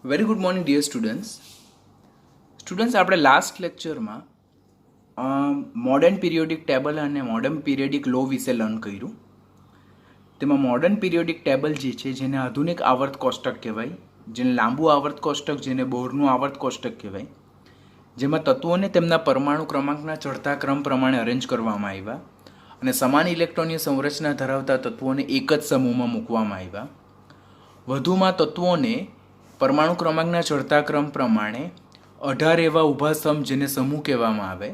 Very good morning dear students આપણે last લેક્ચરમાં modern periodic table અને મોડર્ન પિરિયોડિક લો વિશે લર્ન કર્યું. તેમાં મોડર્ન પિરિયોડિક ટેબલ જે છે જેને આધુનિક આવર્ત કોષ્ટક કહેવાય, જેને લાંબુ આવર્ત કોષ્ટક, જેને બોરનું આવર્ત કોષ્ટક કહેવાય, જેમાં તત્વોને તેમના પરમાણુ ક્રમાંકના ચડતા ક્રમ પ્રમાણે અરેન્જ કરવામાં આવ્યા અને સમાન ઇલેક્ટ્રોનની સંરચના ધરાવતા તત્વોને એક જ સમૂહમાં મૂકવામાં આવ્યા. વધુમાં તત્વોને પરમાણુ ક્રમાંકના ચડતા ક્રમ પ્રમાણે 18 એવા ઊભા સ્તંભ જેને સમૂહ કહેવામાં આવે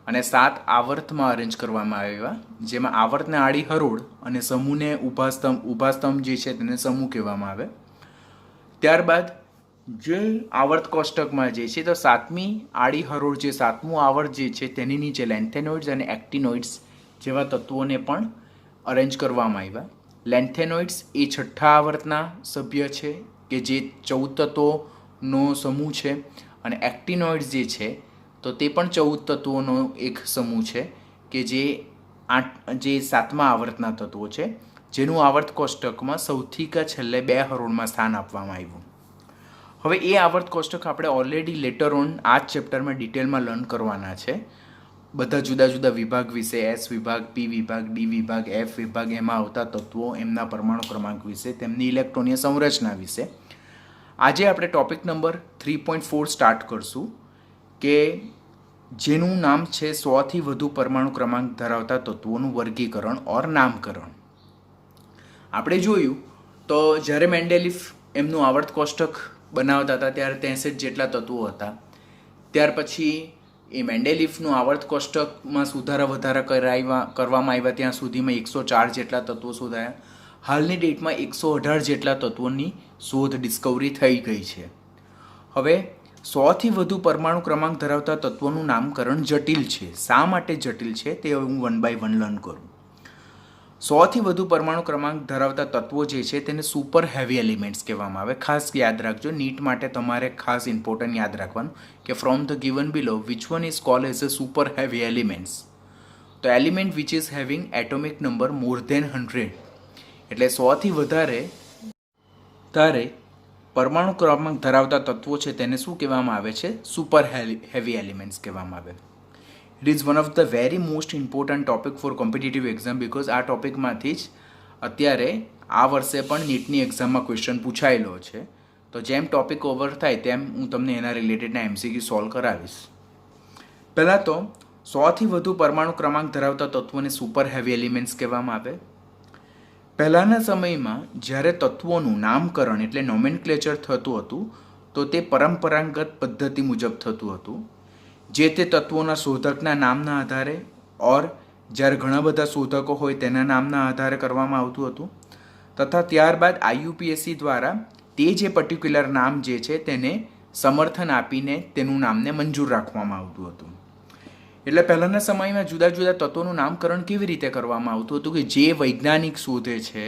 અને 7 આવર્તમાં અરેન્જ કરવામાં આવ્યા, જેમાં આવર્તને આડી હરોળ અને સમૂહને ઊભા સ્તંભ જે છે તેને સમૂહ કહેવામાં આવે. ત્યારબાદ જે આવર્ત કોષ્ટકમાં જે છે તો 7મી આડી હરોળ, જે 7મું આવર્ત જે છે તેની નીચે લેન્થેનોઇડ્સ અને એક્ટિનોઇડ્સ જેવા તત્વોને પણ અરેન્જ કરવામાં આવ્યા. લેન્થેનોઇડ્સ એ 6ઠ્ઠા આવર્તના સભ્ય છે કે જે 14 તત્વોનો સમૂહ છે, અને એક્ટિનોઇડ્સ જે છે તો તે પણ 14 તત્વોનો એક સમૂહ છે કે જે 7મા આવર્તના તત્વો છે, જેનું આવર્ત કોષ્ટકમાં સૌથી છેલ્લે 2 હરોળમાં સ્થાન આપવામાં આવ્યું. હવે એ આવર્ત કોષ્ટક આપણે ઓલરેડી લેટર ઓન આ જ ચેપ્ટરમાં ડિટેલમાં લર્ન કરવાના છે. બધા જુદા જુદા વિભાગ વિશે, એસ વિભાગ, પી વિભાગ, ડી વિભાગ, એફ વિભાગ, એમાં આવતા તત્વો, એમના પરમાણુ ક્રમાંક વિશે, તેમની ઇલેક્ટ્રોનીય સંરચના વિશે. આજે આપણે ટોપિક નંબર 3.4 સ્ટાર્ટ કરશું કે જેનું નામ છે 100થી વધુ પરમાણુ ક્રમાંક ધરાવતા તત્વોનું વર્ગીકરણ ઓર નામકરણ. આપણે જોયું તો જ્યારે મેન્ડેલિફ એમનું આવર્ત કોષ્ટક બનાવતા હતા ત્યારે 63 જેટલા તત્વો હતા. ત્યાર પછી એ મેન્ડેલિફનું આવર્ત કોષ્ટકમાં સુધારા વધારા કરવામાં આવ્યા, ત્યાં સુધીમાં 104 જેટલા તત્વો શોધાયા. હાલની ડેટમાં 118 જેટલા તત્વોની શોધ ડિસ્કવરી થઈ ગઈ છે. હવે 100થી વધુ પરમાણુ ક્રમાંક ધરાવતા તત્વોનું નામકરણ જટિલ છે. શા માટે જટિલ છે તે હું 1 બાય 1 લર્ન કરું. 100થી વધુ પરમાણુ ક્રમાંક ધરાવતા તત્વો જે છે તેને સુપર હેવી એલિમેન્ટ્સ કહેવામાં આવે. ખાસ યાદ રાખજો, નીટ માટે તમારે ખાસ ઇમ્પોર્ટન્ટ યાદ રાખવાનું કે from the given below which one is called as a super heavy elements. તો element which is having atomic number more than 100, એટલે 100થી વધારે પરમાણુ ક્રમાંક ધરાવતા તત્વો છે તેને શું કહેવામાં આવે છે? સુપર હેવી એલિમેન્ટ્સ કહેવામાં આવે. It is one of the very most important topic for competitive exam, because આ ટોપિકમાંથી જ અત્યારે આ વર્ષે પણ નીટની એક્ઝામમાં ક્વેશ્ચન પૂછાયેલો છે. તો જેમ ટોપિક ઓવર થાય તેમ હું તમને એના રિલેટેડના એમસીક્યુ સોલ્વ કરાવીશ. પહેલાં તો 100થી વધુ પરમાણુ ક્રમાંક ધરાવતા તત્વોને સુપર હેવી એલિમેન્ટ્સ કહેવામાં આવે. પહેલાંના સમયમાં જ્યારે તત્વોનું નામકરણ એટલે નોમેનક્લેચર થતું હતું તો તે પરંપરાગત પદ્ધતિ મુજબ થતું હતું, જે તે તત્વોના શોધકના નામના આધારે ઓર જ્યારે ઘણા બધા શોધકો હોય તેના નામના આધારે કરવામાં આવતું હતું, તથા ત્યારબાદ IUPAC દ્વારા તે જે પર્ટિક્યુલર નામ જે છે તેને સમર્થન આપીને તેનું નામને મંજૂર રાખવામાં આવતું હતું. એટલે પહેલાંના સમયમાં જુદા જુદા તત્વોનું નામકરણ કેવી રીતે કરવામાં આવતું હતું કે જે વૈજ્ઞાનિક શોધે છે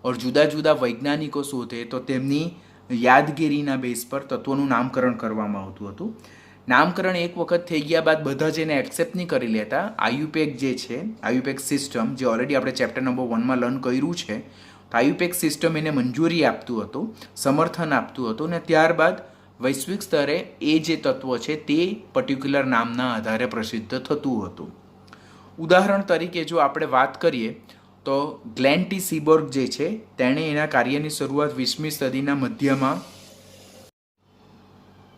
ઓર જુદા જુદા વૈજ્ઞાનિકો શોધે તો તેમની યાદગીરીના બેઝ પર તત્વોનું નામકરણ કરવામાં આવતું હતું. નામકરણ એક વખત થઈ ગયા બાદ બધા જ એને એક્સેપ્ટ નહીં કરી લેતા. IUPAC જે છે, IUPAC સિસ્ટમ જે ઓલરેડી આપણે ચેપ્ટર નંબર 1માં લર્ન કર્યું છે, તો IUPAC સિસ્ટમ એને મંજૂરી આપતું હતું, સમર્થન આપતું હતું, અને ત્યારબાદ વૈશ્વિક સ્તરે એ જે તત્વ છે તે પર્ટિક્યુલર નામના આધારે પ્રસિદ્ધ થતું હતું. ઉદાહરણ તરીકે જો આપણે વાત કરીએ તો ગ્લેન ટી સીબોર્ગ જે છે તેણે એના કાર્યની શરૂઆત 20મી સદીના મધ્યમાં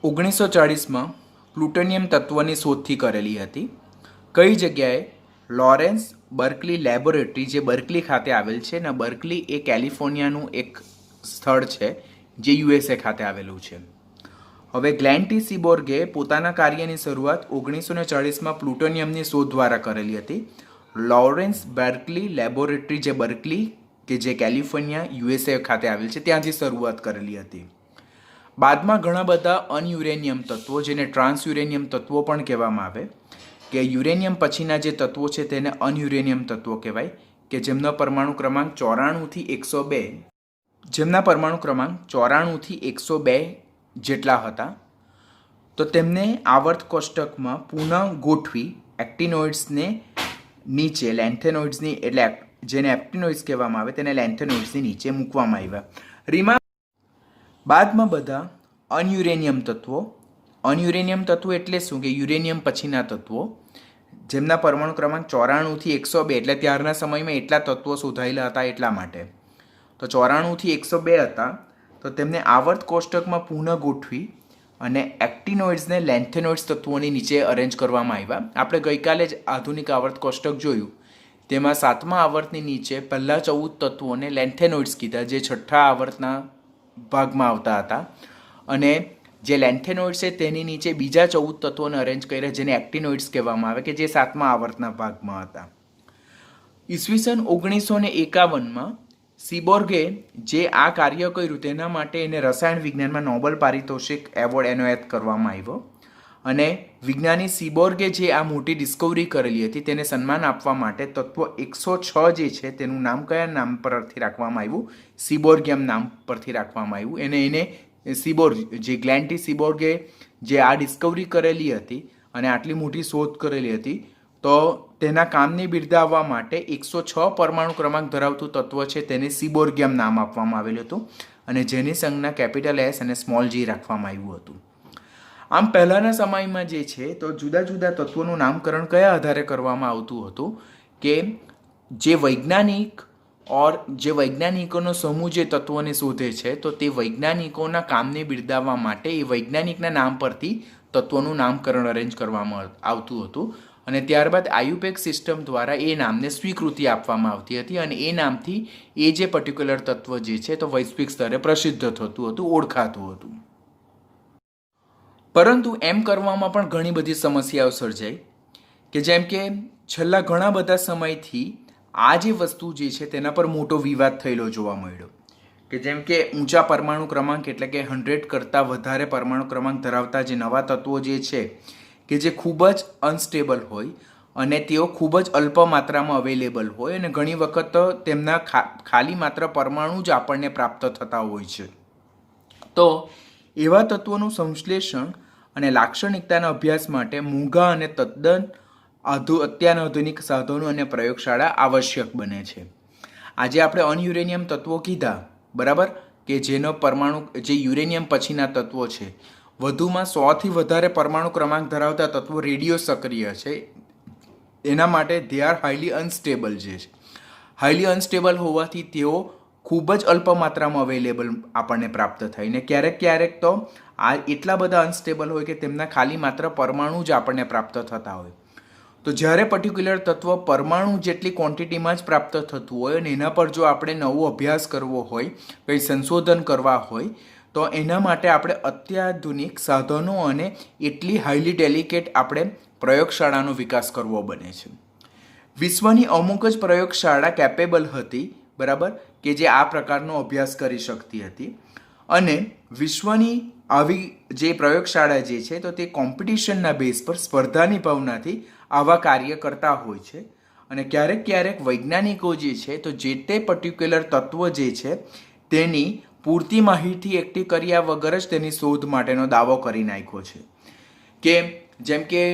1940માં પ્લુટોનિયમ તત્વની શોધથી કરેલી હતી. કઈ જગ્યાએ? લોરેન્સ બર્કલી લેબોરેટરી, જે બર્કલી ખાતે આવેલ છે, ને બર્કલી એ કેલિફોર્નિયાનું એક સ્થળ છે જે USA ખાતે આવેલું છે. હવે ગ્લેન ટી સીબોર્ગે પોતાના કાર્યની શરૂઆત 1940માં પ્લુટોનિયમની શોધ દ્વારા કરેલી હતી. લોરેન્સ બર્કલી લેબોરેટરી, જે બર્કલી કે જે કેલિફોર્નિયા USA ખાતે આવેલ છે, ત્યાંથી શરૂઆત કરેલી હતી. બાદમાં ઘણા બધા અનયુરેનિયમ તત્વો, જેને ટ્રાન્સયુરેનિયમ તત્વો પણ કહેવામાં આવે, કે યુરેનિયમ પછીના જે તત્વો છે તેને અનયુરેનિયમ તત્વો કહેવાય, કે જેમનો પરમાણુ ક્રમાંક 94થી 102 જેટલા હતા. તો તેમને આવર્ત કોષ્ટકમાં પુનઃ ગોઠવી એક્ટિનોઇડ્સને નીચે લેન્થેનોઇડ્સની, એટલે જેને એક્ટિનોઇડ્સ કહેવામાં આવે તેને લેન્થેનોઇડ્સની નીચે મૂકવામાં આવ્યા. બાદમાં બધા અનયુરેનિયમ તત્વો. અનયુરેનિયમ તત્વો એટલે શું કે યુરેનિયમ પછીના તત્વો જેમના પરમાણુ ક્રમાંક 94 થી 102, એટલે ત્યારના સમયમાં એટલા તત્વો શોધાયેલા હતા એટલા માટે. તો 94 થી 102 હતા, તો તેમને આવર્ત કોષ્ટકમાં પુનઃ ગોઠવી અને એક્ટિનોઇડ્સને લેન્થેનોઇડ્સ તત્વોની નીચે અરેન્જ કરવામાં આવ્યા. આપણે ગઈકાલે જ આધુનિક આવર્ત કોષ્ટક જોયું, તેમાં 7મા આવર્તની નીચે પહેલાં 14 તત્વોને લેન્થેનોઇડ્સ કીધા, જે 6ઠ્ઠા આવર્તના ભાગમાં આવતા હતા, અને જે લેન્થેનોઇડ્સ છે તેની નીચે બીજા 14 તત્વોને અરેન્જ કર્યા, જેને એક્ટિનોઇડ્સ કહેવામાં આવે, કે જે 7મા આવર્તના ભાગમાં હતા. ઈસવીસન 1951માં સીબોર્ગે જે આ કાર્ય કર્યું તેના માટે એને રસાયણ વિજ્ઞાનમાં નોબેલ પારિતોષિક એવોર્ડ એનાયત કરવામાં આવ્યો. અને વિજ્ઞાની સીબોર્ગે જે આ મોટી ડિસ્કવરી કરેલી હતી તેને સન્માન આપવા માટે તત્વ 106 જે છે તેનું નામ કયા નામ પરથી રાખવામાં આવ્યું? સીબોર્ગિયમ નામ પરથી રાખવામાં આવ્યું. એને સીબોર્ગ, જે ગ્લેન ટી સીબોર્ગે જે આ ડિસ્કવરી કરેલી હતી અને આટલી મોટી શોધ કરેલી હતી, તો તેના કામને બિરદાવવા માટે 106 પરમાણુ ક્રમાંક ધરાવતું તત્વ છે તેને સીબોર્ગિયમ નામ આપવામાં આવેલું હતું, અને જેની સંજ્ઞા કેપિટલ S અને સ્મોલ g રાખવામાં આવ્યું હતું. આમ પહેલાંના સમયમાં જે છે તો જુદા જુદા તત્વોનું નામકરણ કયા આધારે કરવામાં આવતું હતું કે જે વૈજ્ઞાનિકોનો સમૂહ જે તત્વોને શોધે છે, તો તે વૈજ્ઞાનિકોના કામને બિરદાવવા માટે એ વૈજ્ઞાનિકના નામ પરથી તત્વોનું નામકરણ અરેન્જ કરવામાં આવતું હતું, અને ત્યારબાદ આયુપેક સિસ્ટમ દ્વારા એ નામને સ્વીકૃતિ આપવામાં આવતી હતી, અને એ નામથી એ જે પર્ટિક્યુલર તત્વ જે છે તો વૈશ્વિક સ્તરે પ્રસિદ્ધ થતું હતું, ઓળખાતું હતું. પરંતુ એમ કરવામાં પણ ઘણી બધી સમસ્યાઓ સર્જાઈ, કે જેમ કે છેલ્લા ઘણા બધા સમયથી આ જે વસ્તુ જે છે તેના પર મોટો વિવાદ થયેલો જોવા મળ્યો, કે જેમ કે ઊંચા પરમાણુ ક્રમાંક એટલે કે 100 કરતાં વધારે પરમાણુ ક્રમાંક ધરાવતા જે નવા તત્વો જે છે કે જે ખૂબ જ અનસ્ટેબલ હોય અને તેઓ ખૂબ જ અલ્પ માત્રામાં અવેલેબલ હોય, અને ઘણી વખત તેમના ખાલી માત્ર પરમાણુ જ આપણને પ્રાપ્ત થતા હોય છે. તો એવા તત્વોનું સંશ્લેષણ અને લાક્ષણિકતાના અભ્યાસ માટે મોંઘા અને તદ્દન અત્યાધુનિક સાધનો અને પ્રયોગશાળા આવશ્યક બને છે. આજે આપણે અનયુરેનિયમ તત્વો કીધા, બરાબર, કે જેનો પરમાણુ જે યુરેનિયમ પછીના તત્વો છે, વધુમાં 100થી વધારે પરમાણુ ક્રમાંક ધરાવતા તત્વો રેડિયો સક્રિય છે. એના માટે દે આર હાઈલી અનસ્ટેબલ છે. હાઈલી અનસ્ટેબલ હોવાથી તેઓ ખૂબ જ અલ્પ માત્રામાં અવેલેબલ આપણને પ્રાપ્ત થાય, ને ક્યારેક ક્યારેક તો આ એટલા બધા અનસ્ટેબલ હોય કે તેમના ખાલી માત્ર પરમાણુ જ આપણને પ્રાપ્ત થતા હોય. તો જ્યારે પર્ટિક્યુલર તત્વ પરમાણુ જેટલી ક્વોન્ટિટીમાં જ પ્રાપ્ત થતું હોય અને એના પર જો આપણે નવો અભ્યાસ કરવો હોય, કંઈ સંશોધન કરવા હોય, તો એના માટે આપણે અત્યાધુનિક સાધનો અને એટલી હાઈલી ડેલિકેટ આપણે પ્રયોગશાળાનો વિકાસ કરવો બને છે. વિશ્વની અમુક જ પ્રયોગશાળા કેપેબલ હતી, બરાબર, કે જે આ પ્રકારનો અભ્યાસ કરી શકતી હતી, અને વિશ્વની આવી જે પ્રયોગશાળા જે છે તો તે કોમ્પિટિશનના બેઝ પર સ્પર્ધાની ભાવનાથી આવા કાર્ય કરતા હોય છે. અને ક્યારેક ક્યારેક વૈજ્ઞાનિકો જે છે તો જે તે પર્ટિક્યુલર તત્વ જે છે તેની પૂરતી માહિતી એકઠી કર્યા વગર જ તેની શોધ માટેનો દાવો કરી નાખ્યો છે, કે જેમ કે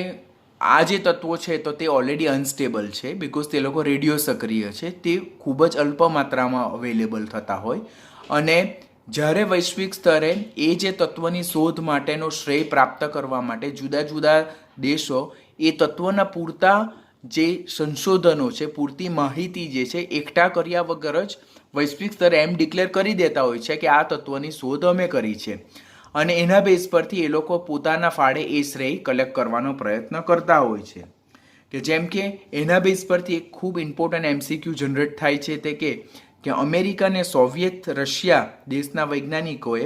આ જે તત્વો છે તો તે ઓલરેડી અનસ્ટેબલ છે, બિકોઝ તે લોકો રેડિયો સક્રિય છે, તે ખૂબ જ અલ્પ માત્રામાં અવેલેબલ થતા હોય, અને જ્યારે વૈશ્વિક સ્તરે એ જે તત્વની શોધ માટેનો શ્રેય પ્રાપ્ત કરવા માટે જુદા જુદા દેશો એ તત્વના પૂરતા જે સંશોધનો છે, પૂરતી માહિતી જે છે એકઠા કર્યા વગર જ વૈશ્વિક સ્તરે એમ ડિક્લેર કરી દેતા હોય છે કે આ તત્વની શોધ અમે કરી છે, અને એના બેઝ પરથી એ લોકો પોતાના ફાળે એ શ્રેય કલેક્ટ કરવાનો પ્રયત્ન કરતા હોય છે. કે જેમ કે એના બેઝ પરથી એક ખૂબ ઇમ્પોર્ટન્ટ MCQ જનરેટ થાય છે, તે કે અમેરિકા અને સોવિયત રશિયા દેશના વૈજ્ઞાનિકોએ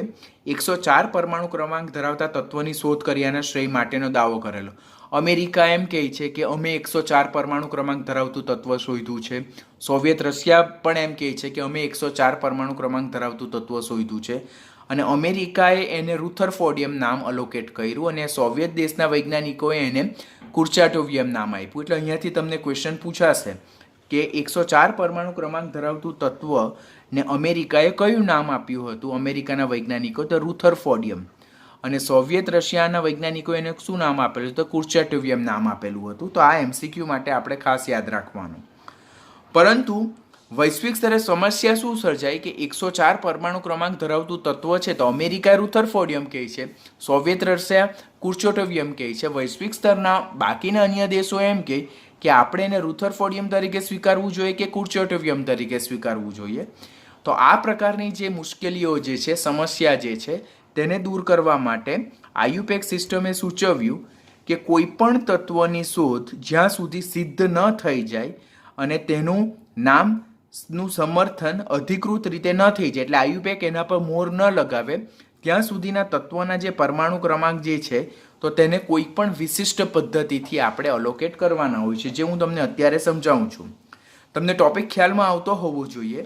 104 પરમાણુ ક્રમાંક ધરાવતા તત્વની શોધ કર્યાના શ્રેય માટેનો દાવો કરેલો. અમેરિકા એમ કહે છે કે અમે 104 પરમાણુ ક્રમાંક ધરાવતું તત્વ શોધ્યું છે. સોવિયત રશિયા પણ એમ કહે છે કે અમે 104 પરમાણુ ક્રમાંક ધરાવતું તત્વ શોધ્યું છે, અને અમેરિકાએ એને રુથરફોર્ડિયમ નામ અલોકેટ કર્યું, અને સોવિયત દેશના વૈજ્ઞાનિકોએ એને કુર્ચાટોવિયમ નામ આપ્યું. એટલે અહીંયાથી તમને ક્વેશ્ચન પૂછાશે કે 104 પરમાણુ ક્રમાંક ધરાવતું તત્વ ને અમેરિકાએ કયું નામ આપ્યું હતું? અમેરિકાના વૈજ્ઞાનિકો તો રુથરફોર્ડિયમ, અને સોવિયત રશિયાના વૈજ્ઞાનિકો એને શું નામ આપેલું? તો કુર્ચાટોવિયમ નામ આપેલું હતું. તો આ MCQ માટે આપણે ખાસ યાદ રાખવાનું. પરંતુ વૈશ્વિક સ્તરે સમસ્યા શું સર્જાય કે 104 પરમાણુ ક્રમાંક ધરાવતું તત્વ છે તો અમેરિકા રુથરફોર્ડિયમ કહે છે, સોવિયત રશિયા કુર્ચોટોવિયમ કહે છે. વૈશ્વિક સ્તરના બાકીના અન્ય દેશો એમ કહે કે આપણે એને રુથરફોર્ડિયમ તરીકે સ્વીકારવું જોઈએ કે કુર્ચોટોવિયમ તરીકે સ્વીકારવું જોઈએ. તો આ પ્રકારની જે મુશ્કેલીઓ જે છે, સમસ્યા જે છે, તેને દૂર કરવા માટે આયુપેક સિસ્ટમે સૂચવ્યું કે કોઈ પણ તત્વની શોધ જ્યાં સુધી સિદ્ધ ન થઈ જાય અને તેનું નામનું સમર્થન અધિકૃત રીતે ન થઈ જાય, એટલે આયુપેક એના પર મોહર ન લગાવે ત્યાં સુધીના તત્વના જે પરમાણુ ક્રમાંક જે છે તો તેને કોઈ પણ વિશિષ્ટ પદ્ધતિથી આપણે અલોકેટ કરવાના હોય છે, જે હું તમને અત્યારે સમજાવું છું. તમને ટોપિક ખ્યાલમાં આવતો હોવો જોઈએ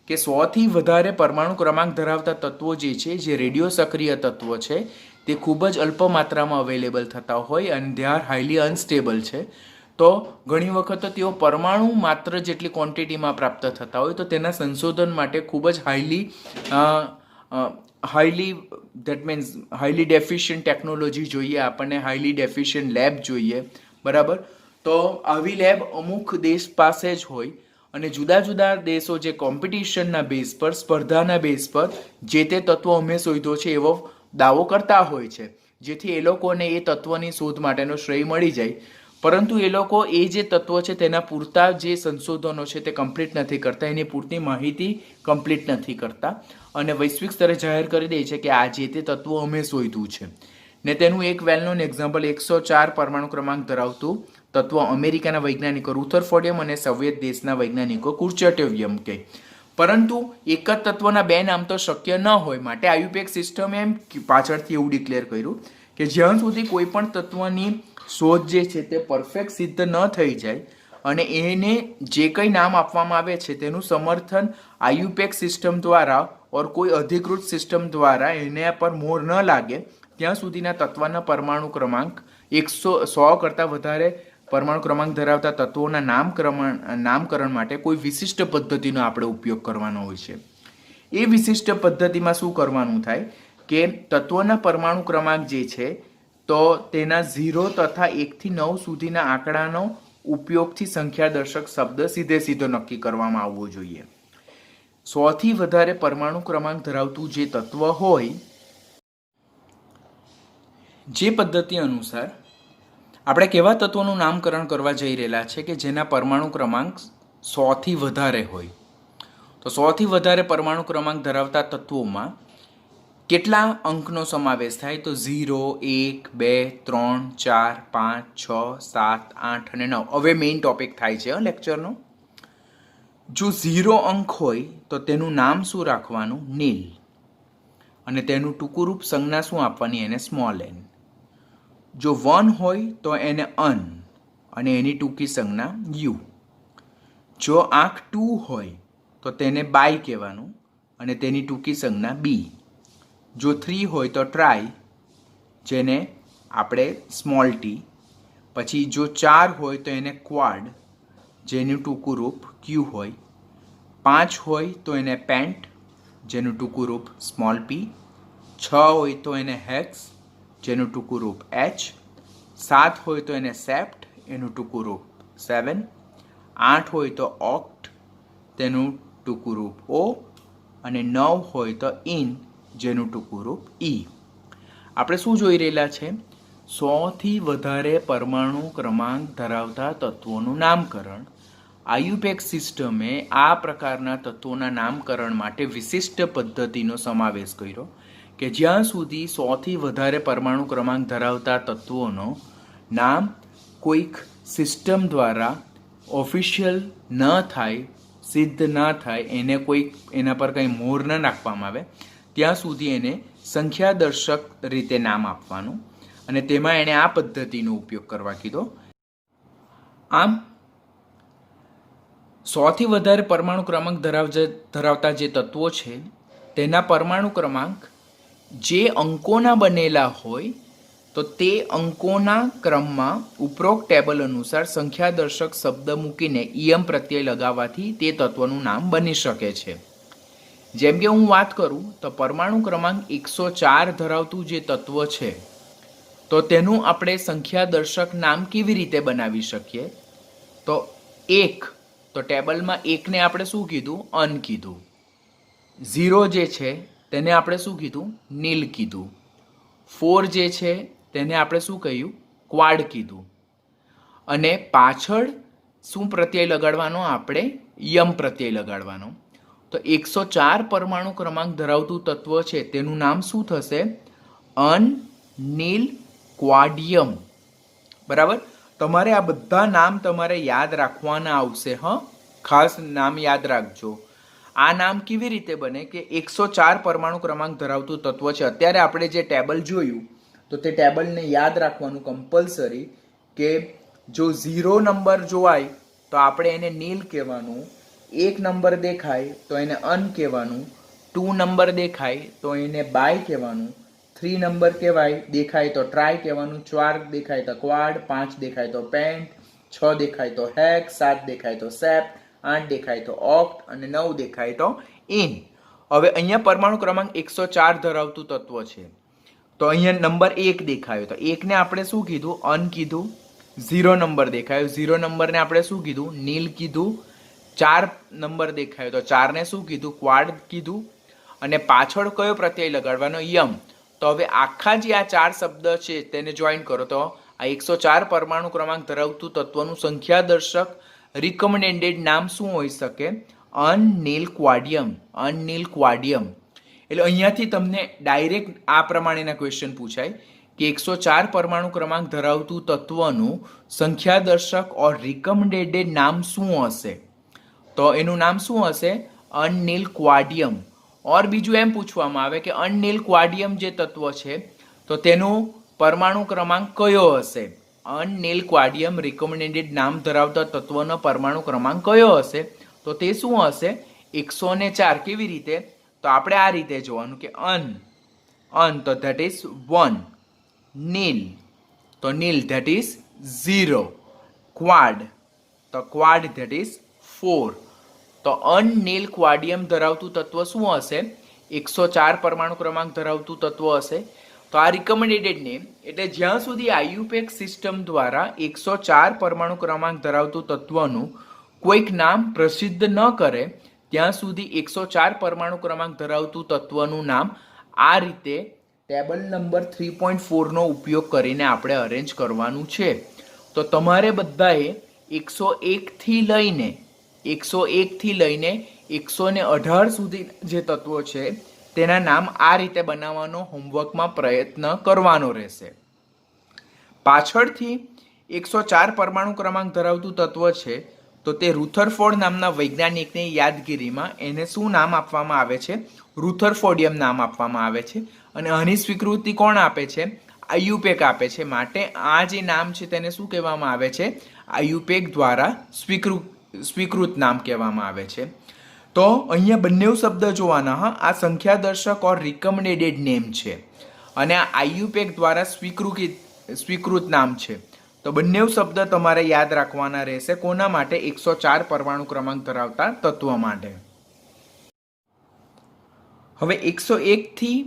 કે 100થી વધારે પરમાણુ ક્રમાંક ધરાવતા તત્વો જે છે, જે રેડિયો સક્રિય તત્વો છે, તે ખૂબ જ અલ્પ માત્રામાં અવેલેબલ થતા હોય અને દે આર હાઈલી અનસ્ટેબલ છે. તો ઘણી વખત તેઓ પરમાણુ માત્ર જેટલી ક્વોન્ટિટીમાં પ્રાપ્ત થતા હોય તો તેના સંશોધન માટે ખૂબ જ હાઈલી ડેફિશિયન્ટ ટેકનોલોજી જોઈએ આપણને, હાઈલી ડેફિશિયન્ટ લેબ જોઈએ, બરાબર. તો આવી લેબ અમુક દેશ પાસે જ હોય અને જુદા જુદા દેશો જે કોમ્પિટિશનના બેઝ પર, સ્પર્ધાના બેઝ પર જે તે તત્વો અમે શોધ્યો છે એવો દાવો કરતા હોય છે, જેથી એ લોકોને એ તત્વની શોધ માટેનો શ્રેય મળી જાય. પરંતુ એ લોકો એ જે તત્વો છે તેના પૂરતા જે સંશોધનો છે તે કમ્પ્લીટ નથી કરતા, એની પૂરતી માહિતી કમ્પ્લીટ નથી કરતા અને વૈશ્વિક સ્તરે જાહેર કરી દે છે કે આ જે તે તત્વો અમે શોધ્યું છે. ને તેનું એક વેલ નોન એક્ઝામ્પલ 104 પરમાણુ ક્રમાંક ધરાવતું તત્વ અમેરિકાના વૈજ્ઞાનિકો રુથરફોર્ડિયમ અને સોવિયત દેશના વૈજ્ઞાનિકો કુર્ચોટોવિયમ કહે. પરંતુ એક જ તત્વના બે નામ તો શક્ય ન હોય, માટે આયુપેક સિસ્ટમે એમ પાછળથી એવું ડિક્લેર કર્યું કે જ્યાં સુધી કોઈ પણ તત્વની શોધ જે છે તે પરફેક્ટ સિદ્ધ ન થઈ જાય અને એને જે કંઈ નામ આપવામાં આવે છે તેનું સમર્થન આયુપેક સિસ્ટમ દ્વારા ઓર કોઈ અધિકૃત સિસ્ટમ દ્વારા એને પર મોહર ન લાગે ત્યાં સુધીના તત્વના પરમાણુ ક્રમાંક 100 કરતાં વધારે પરમાણુ ક્રમાંક ધરાવતા તત્વોના નામકરણ માટે કોઈ વિશિષ્ટ પદ્ધતિનો આપણે ઉપયોગ કરવાનો હોય છે. એ વિશિષ્ટ પદ્ધતિમાં શું કરવાનું થાય કે તત્વના પરમાણુ ક્રમાંક જે છે તો તેના 0 તથા 1થી 9 સુધીના આંકડાનો ઉપયોગથી સંખ્યાદર્શક શબ્દ સીધો નક્કી કરવામાં આવવો જોઈએ. 100થી વધારે પરમાણુ ક્રમાંક ધરાવતું જે તત્વ હોય, જે પદ્ધતિ અનુસાર આપણે કેવા તત્વોનું નામકરણ કરવા જઈ રહેલા છે કે જેના પરમાણુ ક્રમાંક 100થી વધારે હોય. તો 100થી વધારે પરમાણુ ક્રમાંક ધરાવતા તત્વોમાં કેટલા અંકનો સમાવેશ થાય? તો 0, 1, 2, 3, 4, 5, 6, 7, 8 અને 9. હવે મેઇન ટોપિક થાય છે લેક્ચરનો. જો 0 અંક હોય તો તેનું નામ શું રાખવાનું? નીલ. અને તેનું ટૂંકું રૂપ સંજ્ઞા શું આપવાની? એને સ્મોલ n. જો 1 હોય તો એને અન અને એની ટૂંકી સંજ્ઞા યુ. જો આંક 2 હોય તો તેને બાય કહેવાનું અને તેની ટૂંકી સંજ્ઞા બી. જો 3 હોય તો ટ્રાય, જેને આપણે સ્મોલ ટી. પછી જો 4 હોય તો એને ક્વાડ, જેનું ટૂંકું રૂપ ક્યુ હોય. 5 હોય તો એને પેન્ટ, જેનું ટૂંકું રૂપ સ્મોલ પી. 6 હોય તો એને હેક્સ, જેનું ટૂંકું રૂપ એચ. 7 હોય તો એને સેપ્ટ, એનું ટૂંકું રૂપ 7. 8 હોય તો ઓક્ટ, તેનું ટૂંકું રૂપ ઓ. અને 9 હોય તો ઇન, જેનું ટૂંકું રૂપ ઈ. આપણે શું જોઈ રહેલા છે? 100થી વધારે પરમાણુ ક્રમાંક ધરાવતા તત્વોનું નામકરણ. આયુપેક સિસ્ટમે આ પ્રકારના તત્વોના નામકરણ માટે વિશિષ્ટ પદ્ધતિનો સમાવેશ કર્યો કે જ્યાં સુધી 100થી વધારે પરમાણુ ક્રમાંક ધરાવતા તત્વોનો નામ કોઈક સિસ્ટમ દ્વારા ઓફિશિયલ ન થાય, સિદ્ધ ન થાય, એને કોઈક એના પર કંઈ મોહર ન નાખવામાં આવે ત્યાં સુધી એને સંખ્યાદર્શક રીતે નામ આપવાનું અને તેમાં એણે આ પદ્ધતિનો ઉપયોગ કરવા કીધો. આમ 100થી વધારે પરમાણુ ક્રમાંક ધરાવતા જે તત્વો છે તેના પરમાણુ ક્રમાંક જે અંકોના બનેલા હોય તો તે અંકોના ક્રમમાં ઉપરોક્ત ટેબલ અનુસાર સંખ્યાદર્શક શબ્દ મૂકીને ઈયમ પ્રત્યય લગાવવાથી તે તત્વનું નામ બની શકે છે. જેમ કે હું વાત કરું તો પરમાણુ ક્રમાંક 104 ધરાવતું જે તત્વ છે તો તેનું આપણે સંખ્યાદર્શક નામ કેવી રીતે બનાવી શકીએ? તો 1 તો ટેબલમાં એકને આપણે શું કીધું? અન કીધું. 0 જે છે તેને આપણે શું કીધું? નીલ કીધું. 4 જે છે તેને આપણે શું કહ્યું? ક્વાડ કીધું. અને પાછળ શું પ્રત્યય લગાડવાનો? આપણે યમ પ્રત્યય લગાડવાનો. તો 104 પરમાણુ ક્રમાંક ધરાવતું તત્વ છે તેનું નામ શું થશે? અનનીલ ક્વાડિયમ. બરાબર. તમારે આ બધા નામ તમારે યાદ રાખવાના આવશે. ખાસ નામ યાદ રાખજો. આ નામ કેવી રીતે બને કે 104 પરમાણુ ક્રમાંક ધરાવતું તત્વ છે. અત્યારે આપણે જે ટેબલ જોયું તો તે ટેબલને યાદ રાખવાનું કમ્પલસરી કે જો 0 નંબર જોવાય તો આપણે એને નીલ કહેવાનું, 1 નંબર દેખાય તો એને અન કહેવાનું, 2 નંબર દેખાય તો એને બાય કહેવાનું, 3 નંબર દેખાય તો ટ્રાય કહેવાનું, 4 દેખાય તો ક્વાડ, 5 દેખાય તો પેન્ટ, 6 દેખાય તો હેક, 7 દેખાય તો સેપ, 8 દેખાય તો ઓક્ટ અને 9 દેખાય તો ઇન. હવે અહીંયા પરમાણુ ક્રમાંક 104 ધરાવતું તત્વ છે તો અહીંયા નંબર 1 દેખાયો તો 1 ને આપણે શું કીધું? અન કીધું. 0 નંબર દેખાયો, 0 નંબરને આપણે શું કીધું? નીલ કીધું. 4 નંબર દેખાયો તો 4 ને શું કીધું? ક્વાડ કીધું. અને પાછળ કયો પ્રત્યય લગાડવાનો? યમ. તો હવે આખા જે આ 4 શબ્દ છે તેને જોઈન કરો તો આ 104 પરમાણુ ક્રમાંક ધરાવતું તત્વનું સંખ્યા દર્શક રિકમેન્ડેડ નામ શું હોઈ શકે? અનનીલ ક્વાડિયમ. અનનીલ ક્વાડિયમ. એટલે અહીંયાથી તમને ડાયરેક્ટ આ પ્રમાણેના ક્વેશ્ચન પૂછાય કે 104 પરમાણુ ક્રમાંક ધરાવતું તત્વનું સંખ્યા દર્શક ઓર રિકમેન્ડેડ નામ શું હશે? તો એનું નામ શું હશે? અનનીલ ક્વાડિયમ. ઓર બીજું એમ પૂછવામાં આવે કે અનનીલ ક્વાડિયમ જે તત્વ છે તો તેનું પરમાણુ ક્રમાંક કયો હશે? અનનીલ ક્વાડિયમ રિકમેન્ડેડ નામ ધરાવતા તત્વનો પરમાણુ ક્રમાંક કયો હશે? તો તે શું હશે? 104. કેવી રીતે? તો આપણે આ રીતે જોવાનું કે અન તો ધેટ ઇઝ 1, નીલ તો નીલ ધેટ ઇઝ 0, ક્વાડ તો ક્વાડ ધેટ ઇઝ 4. તો અનનીલ ક્વાડિયમ ધરાવતું તત્વ શું હશે? 104 પરમાણુ ક્રમાંક ધરાવતું તત્વ હશે. તો આ રિકમેન્ડેડ નેમ એટલે જ્યાં સુધી આઈયુપેક સિસ્ટમ દ્વારા 104 પરમાણુ ક્રમાંક ધરાવતું તત્વનું કોઈક નામ પ્રસિદ્ધ ન કરે ત્યાં સુધી 104 પરમાણુ ક્રમાંક ધરાવતું તત્વનું નામ આ રીતે ટેબલ નંબર 3.4 નો ઉપયોગ કરીને આપણે અરેન્જ કરવાનું છે. તો તમારે બધાએ 101 થી લઈને 118 સુધી જે તત્વો છે તેના નામ આ રીતે બનાવવાનો હોમવર્કમાં પ્રયત્ન કરવાનો રહેશે. પાછળથી 104 પરમાણુ ક્રમાંક ધરાવતું તત્વ છે તો તે રુથરફોર્ડ નામના વૈજ્ઞાનિકની યાદગીરીમાં એને શું નામ આપવામાં આવે છે? રુથરફોર્ડિયમ નામ આપવામાં આવે છે. અને આની સ્વીકૃતિ કોણ આપે છે? આઈયુપેક આપે છે. માટે આ જે નામ છે તેને શું કહેવામાં આવે છે? આઈયુપેક દ્વારા સ્વીકૃત નામ કહેવામાં આવે છે. તો અહીંયા બંને શબ્દ જોવાના. આ સંખ્યા દર્શક ઓર રિકમેન્ડેડ નેમ છે અને આ આઈયુપેક દ્વારા સ્વીકૃત નામ છે. તો બંને શબ્દ તમારે યાદ રાખવાના રહેશે. કોના માટે? 104 પરમાણુ ક્રમાંક ધરાવતા તત્વ માટે. હવે 101 થી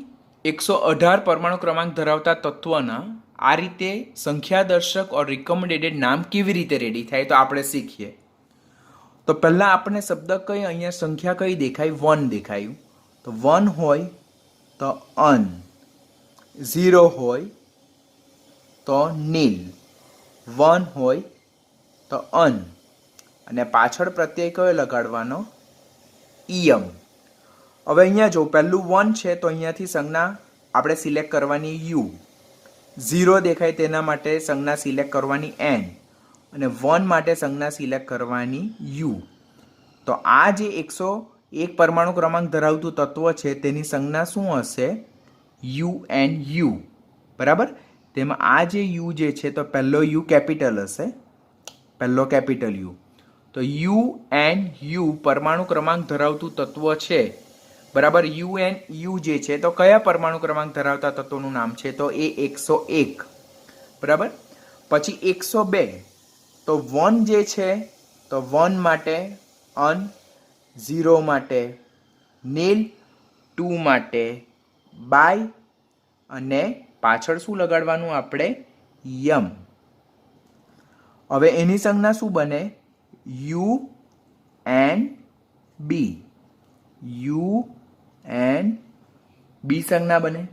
118 પરમાણુ ક્રમાંક ધરાવતા તત્વના આ રીતે સંખ્યા દર્શક ઓર રિકમેન્ડેડ નામ કેવી રીતે રેડી થાય તો આપણે શીખીએ. તો પહેલા આપણે શબ્દ કઈ અહીંયા સંખ્યા કઈ દેખાય? 1 દેખાયું. તો 1 હોય તો અન, 0 હોય તો નીલ, 1 હોય તો અન અને પાછળ પ્રત્યય કયો લગાડવાનો? ઈયમ. હવે અહીંયા જો પહેલું 1 છે તો અહીંયાથી સંજ્ઞા આપણે સિલેક્ટ કરવાની યુ, 0 દેખાય તેના માટે સંજ્ઞા સિલેક્ટ કરવાની એન અને 1 માટે સંજ્ઞા સિલેક્ટ કરવાની યુ. તો આ જે 101 પરમાણુ ક્રમાંક ધરાવતું તત્વ છે તેની સંજ્ઞા શું હશે? U N U. બરાબર. તેમાં આ જે યુ જે છે તો પહેલો યુ કેપિટલ હશે, પહેલો કેપિટલ યુ. તો યુ એન યુ પરમાણુ ક્રમાંક ધરાવતું તત્વ છે. બરાબર. યુ એન યુ જે છે તો કયા પરમાણુ ક્રમાંક ધરાવતા તત્વનું નામ છે? તો એ 101. બરાબર. પછી 102 તો 1 જે છે તો 1 માટે અન, 0 માટે નીલ, 2 માટે બાય અને પાછળ શું લગાડવાનું આપણે? યમ. હવે એની સંજ્ઞા શું બને? U N B, U N B સંજ્ઞા બને.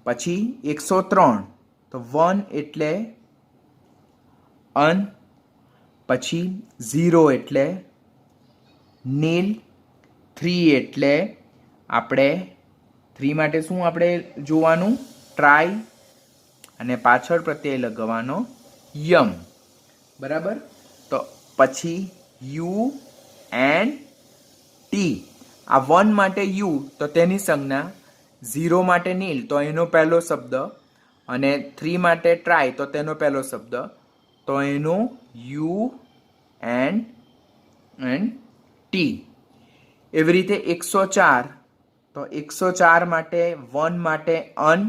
પછી 103, તો 1 એટલે અન, પછી 0 એટલે નીલ, 3 એટલે આપણે 3 માટે શું આપણે જોવાનું? ટ્રાય, અને પાછળ પ્રત્યય લગાવવાનો યમ. બરાબર. તો પછી યુ એન ટી, આ 1 માટે યુ તો તેની સંજ્ઞા, 0 માટે નીલ તો એનો પહેલો શબ્દ, અને 3 માટે ટ્રાય તો તેનો પહેલો શબ્દ, તો એનો યુ એન ટી. એવી રીતે 104, તો 104 માટે 1 માટે અન,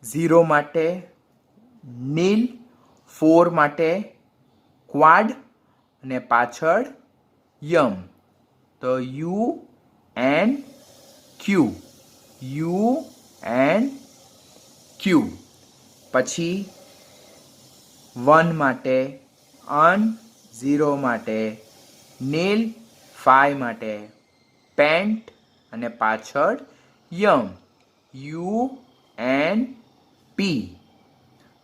0 માટે નીલ, 4 માટે ક્વાડ, અને પાછળ યમ. તો યુ એન ક્યુ, યુ એન ક્યુ. પછી 1 માટે અન, 0 માટે નીલ, 5 માટે પેન્ટ, અને પાછળ યમ, યુ એન પી.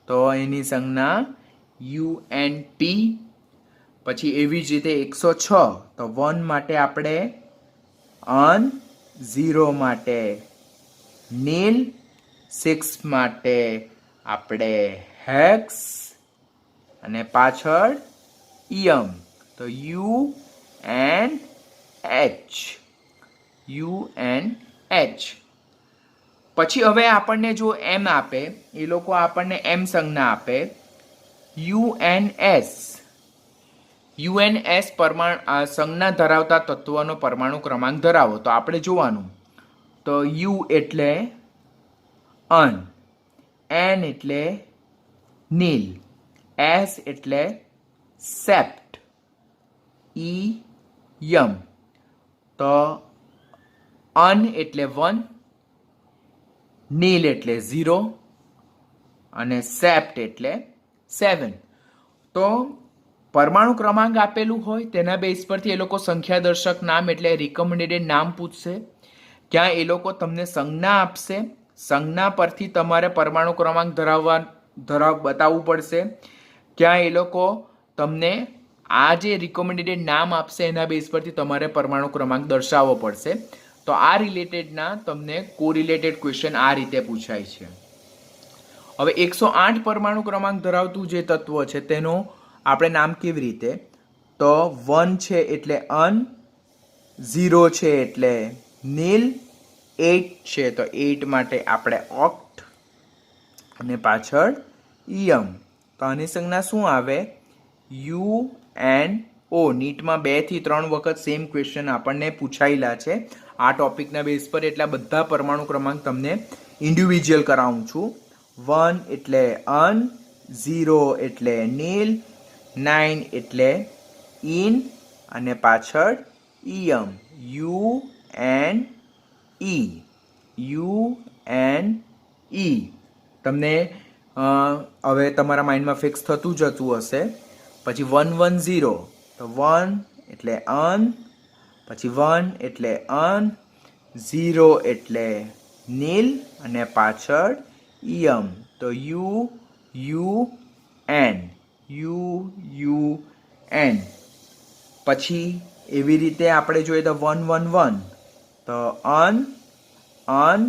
તો એની સંજ્ઞા યુ એન પી. પછી એવી જ રીતે 106, તો 1 માટે આપણે અન, 0 માટે નીલ, 6 માટે આપણે હેક્સ, અને પાછળ યમ. તો U N H, U N H. પછી હવે આપણને જો એમ આપે, એ લોકો આપણને એમ સંજ્ઞા આપે, યુએનએસ. યુએનએસ સંજ્ઞા ધરાવતા તત્વનો પરમાણુ ક્રમાંક ધરાવો. તો આપણે જોવાનું, તો યુ એટલે અન, એન એટલે નીલ, એસ એટલે સેપ્ટ, ઈ યમ. તો અન એટલે 1, નીલ એટલે 0, અને સેપ્ટ એટલે 7. તો પરમાણુ ક્રમાંક આપેલું હોય તેના બેઝ પરથી એ લોકો સંખ્યા દર્શક નામ એટલે રિકમેન્ડેડ નામ પૂછશે. ક્યાં એ લોકો તમને સંજ્ઞા આપશે, સંજ્ઞા પરથી તમારે પરમાણુ ક્રમાંક બતાવવું પડશે. ક્યાં એ લોકો તમને આ જે રિકમેન્ડેડ નામ આપશે એના બેઝ પરથી તમારે પરમાણુ ક્રમાંક દર્શાવવો પડશે. તો આ રિલેટેડના તમને કોરિલેટેડ ક્વેશ્ચન આ રીતે પૂછાય છે. હવે 108 પરમાણુ ક્રમાંક ધરાવતું જે તત્વ છે તેનો આપણે નામ કેવી રીતે? તો 1 છે એટલે અન, 0 છે એટલે નીલ, 8 છે તો 8 માટે આપણે ઓક્ટ, અને પાછળ યમ. તો આની સંજ્ઞા શું આવે? U N O. નીટમાં 2 થી 3 વખત સેમ ક્વેશ્ચન આપણને પૂછાયેલા છે આ ટોપિકના બેઝ પર, એટલે બધા પરમાણુ ક્રમાંક તમને ઇન્ડિવિજ્યુઅલ કરાવું છું. 1 એટલે અન, 0 એટલે નીલ, 9 એટલે ઇન, અને પાછળ યમ, U N E, U N E. તમને હવે તમારા માઇન્ડમાં ફિક્સ થતું જતું હશે. પછી 110, તો 1 એટલે અન, પછી 1 એટલે અન, 0 એટલે નીલ, અને પાછળ યમ. તો U U N, U U N. પછી એવી રીતે આપણે જોઈએ તો 111, તો અન અન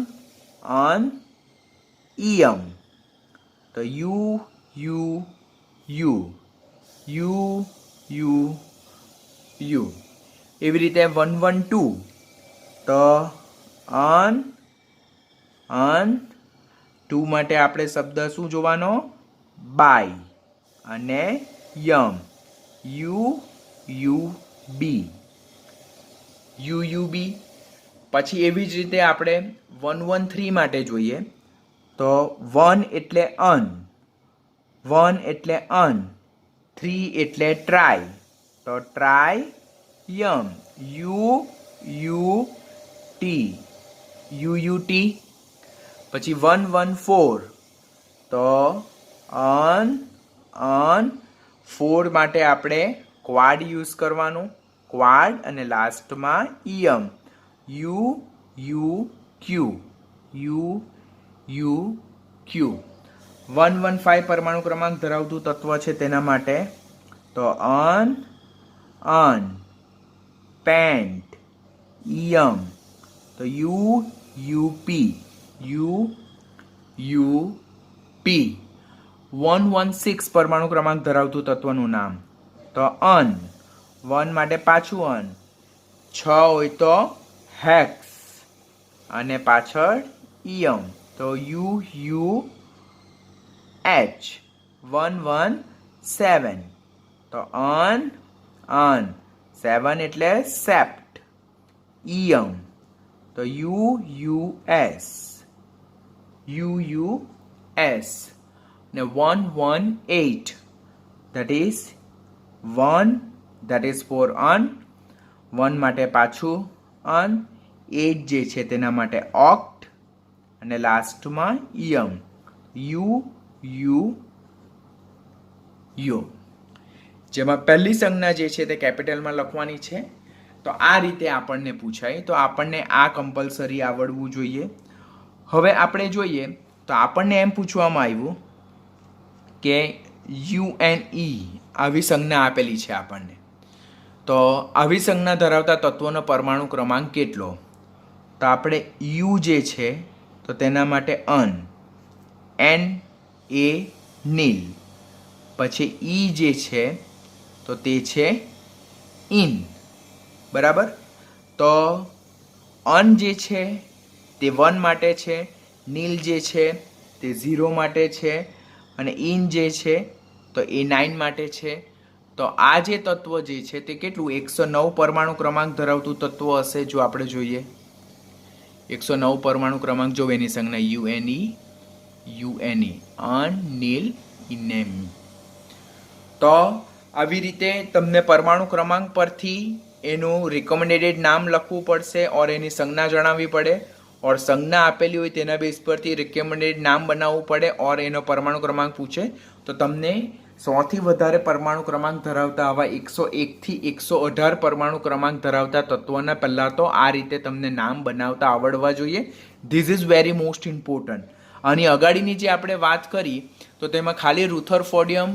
અન યમ. તો U you you, you you you. એવી રીતે 112, તો અન અન, 2 માટે આપણે શબ્દ શું જોવાનો? બાય, અને યમ, U U B, U U B. પછી એવી જ રીતે આપણે 113 માટે જોઈએ તો 1 એટલે અન, 1 એટલે અન, 3 એટલે ટ્રાય, તો ટ્રાય યમ, U U T, U U T. પછી 114, તો અન અન, 4 માટે આપણે ક્વાડ યુઝ કરવાનું, ક્વાડ અને લાસ્ટમાં ઈયમ U U Q U U Q 115 પરમાણુ ક્રમાંક ધરાવતું તત્વ છે તેના માટે તો અન પેન્ટ ઈયમ તો યુ યુ પી 116 પરમાણુ ક્રમાંક ધરાવતું તત્વનું નામ તો અન 1 માટે પાછું અન 6 હોય તો હેક્સ અને પાછળ ઈયમ તો યુ એચ 117 તો અન 7 એટલે સેપ્ટ ઈયમ તો યુ એસ ને 118 that is for અન 1 માટે પાછું અન 8 જે છે તેના માટે ઓક્ટ અને લાસ્ટમાં ઈયમ યુ જેમાં પહેલી સંજ્ઞા જે છે તે કેપિટલમાં લખવાની છે તો આ રીતે આપણને પૂછાય તો આપણને આ કમ્પલસરી આવડવું જોઈએ હવે આપણે જોઈએ તો આપણને એમ પૂછવામાં આવ્યું કે UNE આવી સંજ્ઞા આપેલી છે આપણને તો આવી સંજ્ઞા ધરાવતા તત્વોનો પરમાણુ ક્રમાંક કેટલો તો આપણે યુ જે છે તો તેના માટે અન એન એ નીલ પછી ઈ જે છે તો તે છે ઇન બરાબર તો અન જે છે તે 1 માટે છે નીલ જે છે તે 0 માટે છે અને ઇન જે છે તો એ 9 માટે છે તો આ જે તત્વ જે છે તે કેટલું 109 પરમાણુ ક્રમાંક ધરાવતું તત્વ હશે જો આપણે જોઈએ 109 પરમાણુ ક્રમાંક જો એની સંજ્ઞા યુએનઈ અન નીલ ઇનેમ તો આવી રીતે તમને પરમાણુ ક્રમાંક પરથી એનું રિકમેન્ડેડ નામ લખવું પડશે ઓર એની સંજ્ઞા જણાવવી પડે ઓર સંજ્ઞા આપેલી હોય તેના બેઝ પરથી રિકમેન્ડેડ નામ બનાવવું પડે ઓર એનો પરમાણુ ક્રમાંક પૂછે તો તમને 100 થી વધારે પરમાણુ ક્રમાંક ધરાવતા આવા 101 થી 118 પરમાણુ ક્રમાંક ધરાવતા તત્વોના પહેલાં તો આ રીતે તમને નામ બનાવતા આવડવા જોઈએ this is very most important આની અગાડીની જે આપણે વાત કરી તો તેમાં ખાલી રુથરફોર્ડિયમ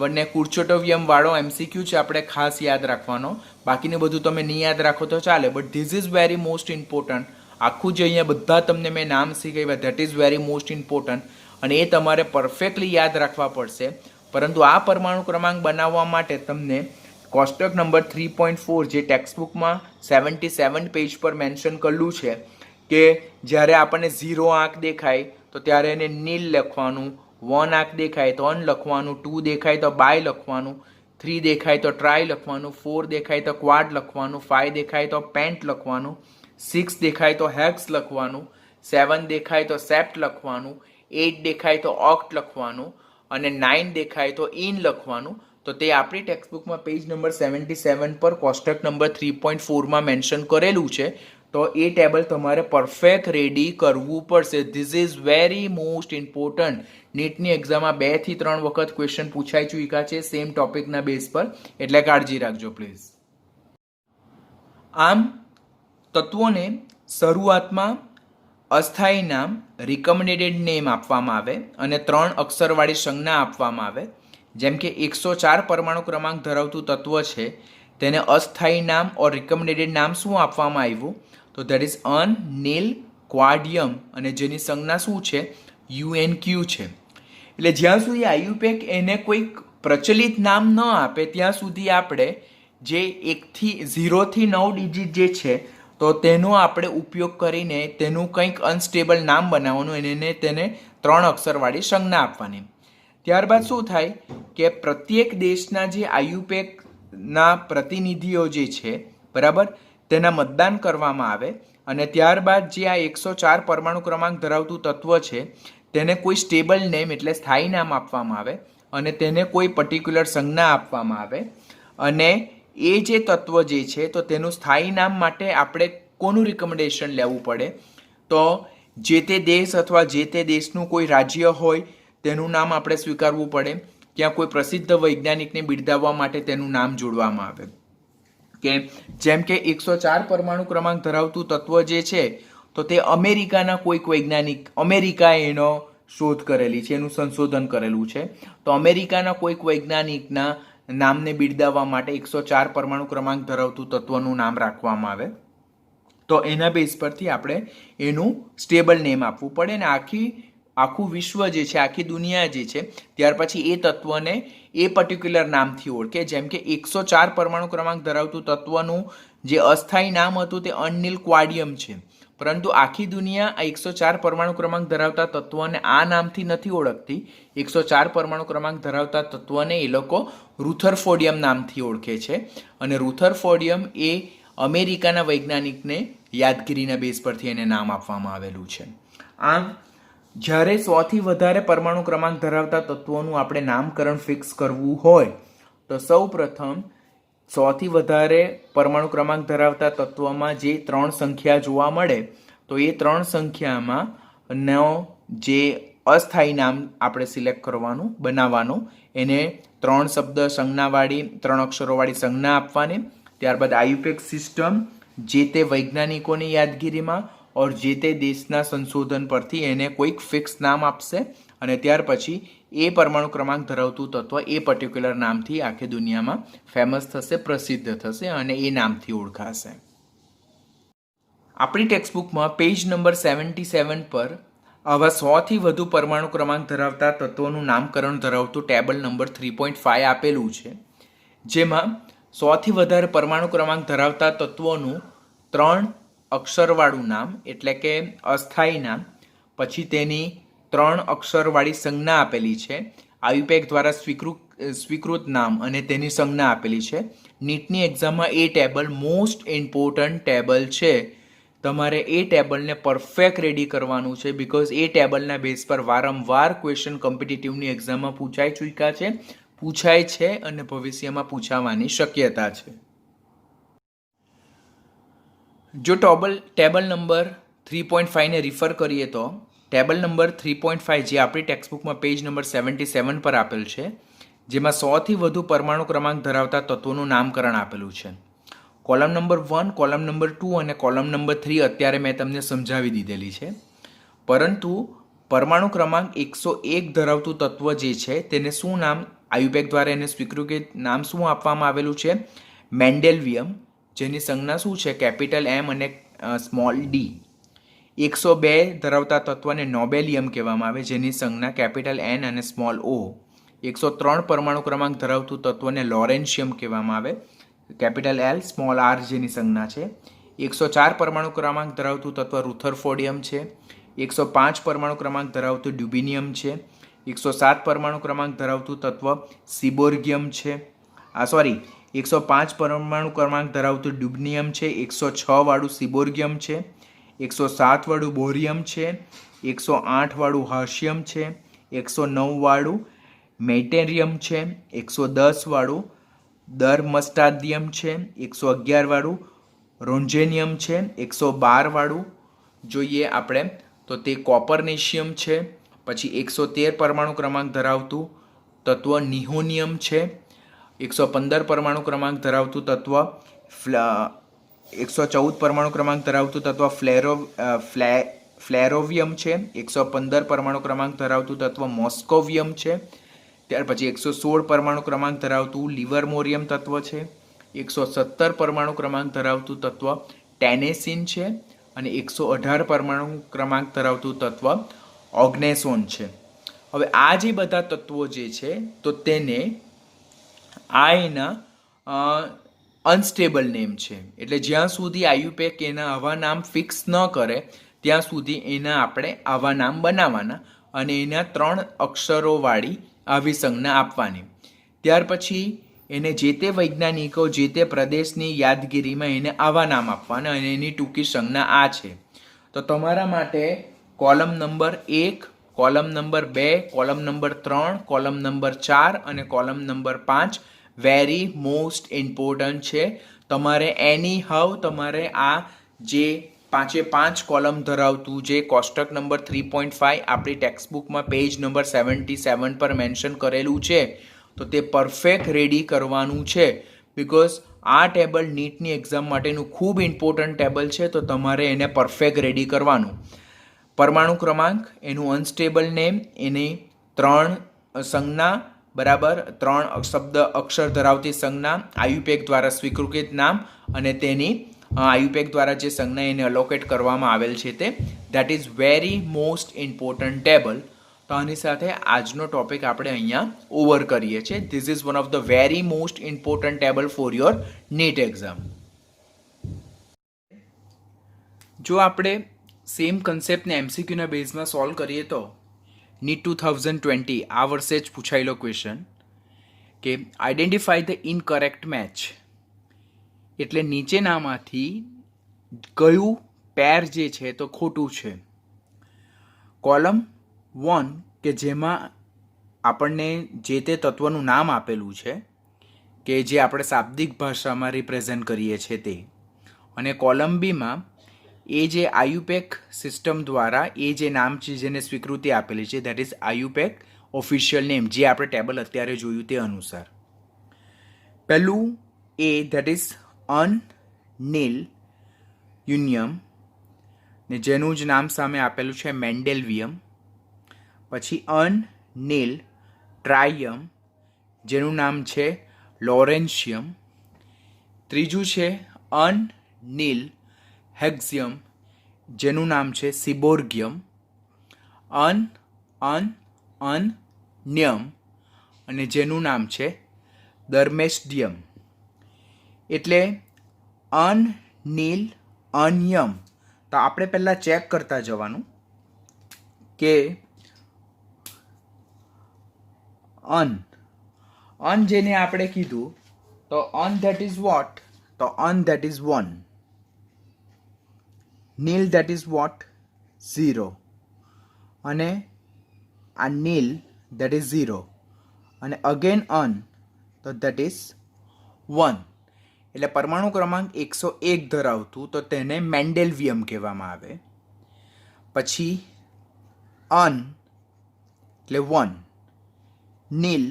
અને કુર્ચોટોવિયમ વાળો એમસીક્યુ છે આપણે ખાસ યાદ રાખવાનો બાકીને બધું તમે નહીં યાદ રાખો તો ચાલે but this is very most important આખું જે અહીંયા બધા તમને મેં નામ શીખવ્યા that is very most important અને એ તમારે પરફેક્ટલી યાદ રાખવા પડશે પરંતુ આ પરમાણુ ક્રમાંક બનાવવા માટે તમને કોષ્ટક નંબર 3.4 જે ટેક્સ્ટબુકમાં 77 પેજ પર મેન્શન કરેલું છે કે જ્યારે આપણને 0 આંક દેખાય તો ત્યારે એને નીલ લખવાનું 1 આંક દેખાય તો અન લખવાનું 2 દેખાય તો બાય લખવાનું 3 દેખાય તો ટ્રાય લખવાનું 4 દેખાય તો ક્વાડ લખવાનું 5 દેખાય તો પેન્ટ લખવાનું 6 દેખાય તો હેક્સ લખવાનું 7 દેખાય તો સેપ્ટ લખવાનું 8 દેખાય તો ઓક્ટ લખવાનું અને 9 દેખાય તો ઇન લખવાનું તો તે આપણી ટેક્સ્ટબુકમાં પેજ નંબર 77 પર કોષ્ટક નંબર 3.4 માં મેન્શન કરેલું છે તો એ ટેબલ તમારે પરફેક્ટ રેડી કરવું પડશે this is very most important નીટની એક્ઝામમાં 2 થી 3 વખત ક્વેશ્ચન પૂછાઈ ચૂક્યા છે સેમ ટોપિકના બેઝ પર એટલે કાળજી રાખજો પ્લીઝ આમ તત્વોને શરૂઆતમાં અસ્થાયી નામ રિકમેન્ડેડ નેમ આપવામાં આવે અને 3 અક્ષરવાળી સંજ્ઞા આપવામાં આવે જેમ કે 104 પરમાણુ ક્રમાંક ધરાવતું તત્વ છે તેને અસ્થાયી નામ ઓર રિકમેન્ડેડ નામ શું આપવામાં આવ્યું તો ધેટ ઇઝ અન નીલ ક્વાડિયમ અને જેની સંજ્ઞા શું છે યુએનક્યુ છે એટલે જ્યાં સુધી આયુપેક એને કોઈક પ્રચલિત નામ ન આપે ત્યાં સુધી આપણે જે 0 થી 9 ડિજિટ જે છે તો તેનો આપણે ઉપયોગ કરીને તેનું કંઈક અનસ્ટેબલ નામ બનાવવાનું અને તેને 3 અક્ષરવાળી સંજ્ઞા આપવાની ત્યારબાદ શું થાય કે પ્રત્યેક દેશના જે આયુપેકના પ્રતિનિધિઓ જે છે બરાબર તેના મતદાન કરવામાં આવે અને ત્યારબાદ જે આ 104 પરમાણુ ક્રમાંક ધરાવતું તત્વ છે તેને કોઈ સ્ટેબલ નેમ એટલે સ્થાયી નામ આપવામાં આવે અને તેને કોઈ પર્ટિક્યુલર સંજ્ઞા આપવામાં આવે અને એ જે તત્વ જે છે તો તેનું સ્થાયી નામ માટે આપણે કોનું રિકમેન્ડેશન લેવું પડે તો જે તે દેશ અથવા જે તે દેશનું કોઈ રાજ્ય હોય તેનું નામ આપણે સ્વીકારવું પડે ત્યાં કોઈ પ્રસિદ્ધ વૈજ્ઞાનિકને બિરદાવવા માટે તેનું નામ જોડવામાં આવે કે જેમ કે 104 પરમાણુ ક્રમાંક ધરાવતું તત્વ જે છે તો તે અમેરિકાના કોઈક વૈજ્ઞાનિક, અમેરિકાએ એનો શોધ કરેલી છે, એનું સંશોધન કરેલું છે. તો અમેરિકાના કોઈક વૈજ્ઞાનિકના નામને બિરદાવવા માટે 104 પરમાણુ ક્રમાંક ધરાવતું તત્વનું નામ રાખવામાં આવે. તો એના બેઝ પરથી આપણે એનું સ્ટેબલ નેમ આપવું પડે ને આખું વિશ્વ જે છે, આખી દુનિયા જે છે, ત્યાર પછી એ તત્વને એ પર્ટિક્યુલર નામથી ઓળખે. જેમ કે 104 પરમાણુ ક્રમાંક ધરાવતું તત્વનું જે અસ્થાયી નામ હતું તે અનિલ ક્વાડિયમ છે, પરંતુ આખી દુનિયા આ 104 પરમાણુ ક્રમાંક ધરાવતા તત્વને આ નામથી નથી ઓળખતી. 104 પરમાણુ ક્રમાંક ધરાવતા તત્વને એ લોકો રુથરફોર્ડિયમ નામથી ઓળખે છે, અને રુથરફોર્ડિયમ એ અમેરિકાના વૈજ્ઞાનિકને યાદગીરીના બેઝ પરથી એને નામ આપવામાં આવેલું છે. આમ જ્યારે 100થી વધારે પરમાણુ ક્રમાંક ધરાવતા તત્વોનું આપણે નામકરણ ફિક્સ કરવું હોય તો સૌ પ્રથમ 100થી વધારે પરમાણુ ક્રમાંક ધરાવતા તત્વમાં જે 3 સંખ્યા જોવા મળે તો એ 3 સંખ્યામાં નો જે અસ્થાયી નામ આપણે સિલેક્ટ કરવાનું, બનાવવાનું, એને 3 શબ્દ સંજ્ઞાવાળી, 3 અક્ષરોવાળી સંજ્ઞા આપવાની. ત્યારબાદ આયુપેક સિસ્ટમ જે તે વૈજ્ઞાનિકોની યાદગીરીમાં ઓર જે તે દેશના સંશોધન પરથી એને કોઈક ફિક્સ નામ આપશે, અને ત્યાર પછી એ પરમાણુ ક્રમાંક ધરાવતું તત્વ એ પર્ટિક્યુલર નામથી આખી દુનિયામાં ફેમસ થશે, પ્રસિદ્ધ થશે અને એ નામથી ઓળખાશે. આપણી ટેક્સ્ટબુકમાં પેજ નંબર 77 પર આવા 100થી વધુ પરમાણુ ક્રમાંક ધરાવતા તત્વોનું નામકરણ ધરાવતું ટેબલ નંબર 3.5 આપેલું છે, જેમાં 100થી વધારે પરમાણુ ક્રમાંક ધરાવતા તત્વોનું 3 અક્ષરવાળું નામ એટલે કે અસ્થાયી નામ, પછી તેની 3 અક્ષરવાળી સંજ્ઞા આપેલી છે, આયુપેક દ્વારા સ્વીકૃત નામ અને તેની સંજ્ઞા આપેલી છે. નીટની એક્ઝામમાં એ ટેબલ મોસ્ટ ઇમ્પોર્ટન્ટ ટેબલ છે. તમારે એ ટેબલને પરફેક્ટ રેડી કરવાનું છે, બિકોઝ એ ટેબલના બેઝ પર વારંવાર ક્વેશ્ચન કોમ્પિટિટિવની એક્ઝામમાં પૂછાય છે અને ભવિષ્યમાં પૂછાવાની શક્યતા છે. જો ટેબલ નંબર 3.5 ને રિફર કરીએ તો ટેબલ નંબર 3.5 જે આપણી ટેક્સ્ટબુકમાં પેજ નંબર 77 પર આપેલ છે, જેમાં 100થી વધુ પરમાણુ ક્રમાંક ધરાવતા તત્વોનું નામકરણ આપેલું છે. કોલમ નંબર 1, કોલમ નંબર 2 અને કોલમ નંબર 3 અત્યારે મેં તમને સમજાવી દીધેલી છે, પરંતુ પરમાણુ ક્રમાંક 101 ધરાવતું તત્વ જે છે તેને શું નામ, આયુપેક દ્વારા એને સ્વીકૃત નામ શું આપવામાં આવેલું છે? મેન્ડેલવિયમ, જેની સંજ્ઞા શું છે? કેપિટલ M અને સ્મોલ d. 102 ધરાવતા તત્વને નોબેલિયમ કહેવામાં આવે, જેની સંજ્ઞા કેપિટલ N અને સ્મોલ o. 103 પરમાણુ ક્રમાંક ધરાવતું તત્વને લોરેન્શિયમ કહેવામાં આવે, કેપિટલ L સ્મોલ r જેની સંજ્ઞા છે. 104 પરમાણુ ક્રમાંક ધરાવતું તત્વ રુથરફોર્ડિયમ છે. 105 પરમાણુ ક્રમાંક ધરાવતું ડ્યુબિનિયમ છે. 107 પરમાણુ ક્રમાંક ધરાવતું તત્વ સિબોર્ગિયમ છે. 105 પરમાણુ ક્રમાંક ધરાવતું ડ્યુબનિયમ છે. 106 વાળું સિબોર્ગિયમ છે. 107 વાળું બોરિયમ છે. 108 વાળું હર્શિયમ છે. 109 વાળું મેટેરિયમ છે. 110 વાળું દરમસ્ટાડિયમ છે. 111 વાળું રોન્જેનિયમ છે. 112 વાળું જોઈએ આપણે તો તે કોપરનેશિયમ છે. પછી 113 પરમાણુ ક્રમાંક ધરાવતું તત્વ નિહોનિયમ છે. 115 પરમાણુ ક્રમાંક ધરાવતું તત્વ 114 પરમાણુ ક્રમાંક ધરાવતું તત્વ ફ્લેરોવિયમ છે. 115 પરમાણુ ક્રમાંક ધરાવતું તત્વ મોસ્કોવિયમ છે. ત્યાર પછી 116 પરમાણુ ક્રમાંક ધરાવતું લિવરમોરિયમ તત્વ છે. 117 પરમાણુ ક્રમાંક ધરાવતું તત્વ ટેનેસિન છે. અને 118 પરમાણુ ક્રમાંક ધરાવતું તત્વ ઓગ્નેસોન છે. હવે આ જે બધા તત્વો જે છે તો તેને એના અનસ્ટેબલ નેમ છે, એટલે જ્યાં સુધી આયુપેક એના આવા નામ ફિક્સ ન કરે ત્યાં સુધી એના આપણે આવા નામ બનાવવાના અને એના 3 અક્ષરોવાળી આવી સંજ્ઞા આપવાની. ત્યાર પછી એને જે તે વૈજ્ઞાનિકો જે તે પ્રદેશની યાદગીરીમાં એને આવા નામ આપવાના અને એની ટૂંકી સંજ્ઞા આ છે. તો તમારા માટે column number 1, column number 2, column number 3, column number 4 અને column number 5 very most important છે. તમારે તમારે આ જે 5 કોલમ ધરાવતું જે કોષ્ટક નંબર 3.5 આપણી ટેક્સ્ટબુકમાં પેજ નંબર 77 પર મેન્શન કરેલું છે તો તે પરફેક્ટ રેડી કરવાનું છે, બિકોઝ આ ટેબલ નીટની એક્ઝામ માટેનું ખૂબ ઇમ્પોર્ટન્ટ ટેબલ છે, તો તમારે એને પરફેક્ટ રેડી કરવાનું. પરમાણુ ક્રમાંક, એનું અનસ્ટેબલ નેમ, એની 3 સંજ્ઞા બરાબર 3 શબ્દ અક્ષર ધરાવતી સંજ્ઞા, આયુપેક દ્વારા સ્વીકૃત નામ અને તેની આયુપેક દ્વારા જે સંજ્ઞા એને અલોકેટ કરવામાં આવેલ છે તે. That is very most important table. તો આની સાથે આજનો ટોપિક આપણે અહીંયા ઓવર કરીએ છીએ. This is one of the very most important table for your NEET exam. જો આપણે સેમ કન્સેપ્ટને એમસીક્યુના બેઝમાં સોલ્વ કરીએ તો નીટ 2020 આ વર્ષે જ પૂછાયેલો ક્વેશ્ચન કે આઈડેન્ટિફાઈ ધ ઇનકરેક્ટ મેચ, એટલે નીચેનામાંથી કયું પેર જે છે તો ખોટું છે. કોલમ 1 કે જેમાં આપણને જે તે તત્વનું નામ આપેલું છે કે જે આપણે શાબ્દિક ભાષામાં રિપ્રેઝેન્ટ કરીએ છીએ તે, અને કોલમ બીમાં એ જે આયુપેક સિસ્ટમ દ્વારા એ જે નામ છે જેને સ્વીકૃતિ આપેલી છે, દેટ ઇઝ આયુપેક ઓફિશિયલ નેમ, જે આપણે ટેબલ અત્યારે જોયું તે અનુસાર. પહેલું એ દેટ ઇઝ અનનીલ યુનિયમ, ને જેનું જ નામ સામે આપેલું છે મેન્ડેલવિયમ. પછી અનનીલ ટ્રાયમ, જેનું નામ છે લોરેન્શિયમ. ત્રીજું છે અનનીલ હેક્ઝિયમ, જેનું નામ છે સિબોર્ગિયમ. અનન્યમ, અને જેનું નામ છે દર્મેસ્ડિયમ. એટલે અનનીલ અન્યમ. તો આપણે પહેલાં ચેક કરતા જવાનું કે અન જેને આપણે કીધું તો અન ધેટ ઇઝ વોટ, તો અન that is 1, nil that is what 0, અને આ નીલ ધેટ ઇઝ 0, અને અગેન અન તો ધેટ ઇઝ 1. એટલે પરમાણુ ક્રમાંક 101 ધરાવતું તો તેને મેન્ડેલવિયમ કહેવામાં આવે. પછી અન એટલે 1, નીલ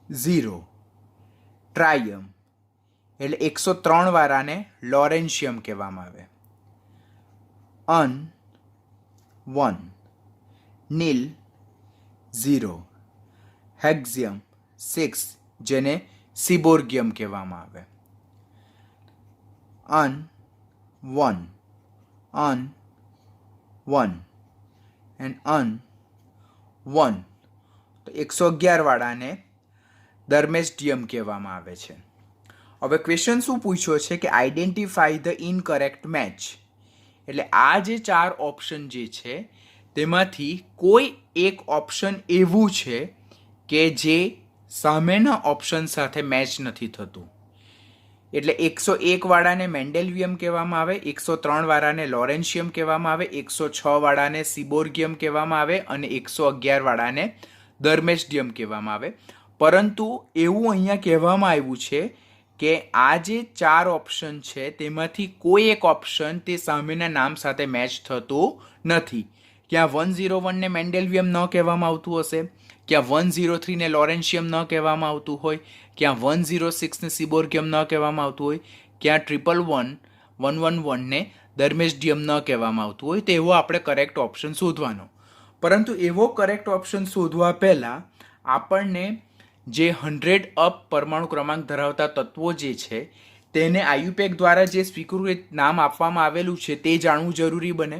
0, ટ્રાયમ એટલે 103 વાળાને લોરેન્શિયમ કહેવામાં આવે. અન 1, નીલ 0, હેક્ઝિયમ 6, જેને સિબોર્ગિયમ કહેવામાં આવે. અન 1, અન 1 એન્ડ અન 1, તો 111 વાળાને દર્મેસ્ડિયમ કહેવામાં આવે છે. હવે ક્વેશ્ચન શું પૂછ્યો છે કે આઈડેન્ટિફાઈ ધ ઇનકરેક્ટ મેચ, એટલે આ જે 4 ઓપ્શન જે છે તેમાંથી કોઈ એક ઓપ્શન એવું છે કે જે સામેના ઓપ્શન સાથે મેચ નથી થતું. એટલે 101 વાળાને મેન્ડેલવિયમ કહેવામાં આવે, 103 વાળાને લોરેન્શિયમ કહેવામાં આવે, 106 વાળાને સિબોર્ગિયમ કહેવામાં આવે, અને 111 વાળાને દર્મેસ્ડિયમ કહેવામાં આવે. પરંતુ એવું અહીંયા કહેવામાં આવ્યું છે કે આ જે 4 ઓપ્શન છે તેમાંથી કોઈ એક ઓપ્શન તે સામેના નામ સાથે મેચ થતું નથી. ક્યાં 101 ને મેન્ડેલવિયમ ન કહેવામાં આવતું હશે, ક્યાં 103 ને લોરેન્શિયમ ન કહેવામાં આવતું હોય, ક્યાં 106 ને સિબોર્ગિયમ ન કહેવામાં આવતું હોય, ક્યાં 111 ને દર્મેસ્ડિયમ ન કહેવામાં આવતું હોય. તો એવો આપણે કરેક્ટ ઓપ્શન શોધવાનો. પરંતુ એવો કરેક્ટ ઓપ્શન શોધવા પહેલાં આપણને જે 100 અપ પરમાણુ ક્રમાંક ધરાવતા તત્વો જે છે તેને આયુપેક દ્વારા જે સ્વીકૃત નામ આપવામાં આવેલું છે તે જાણવું જરૂરી બને.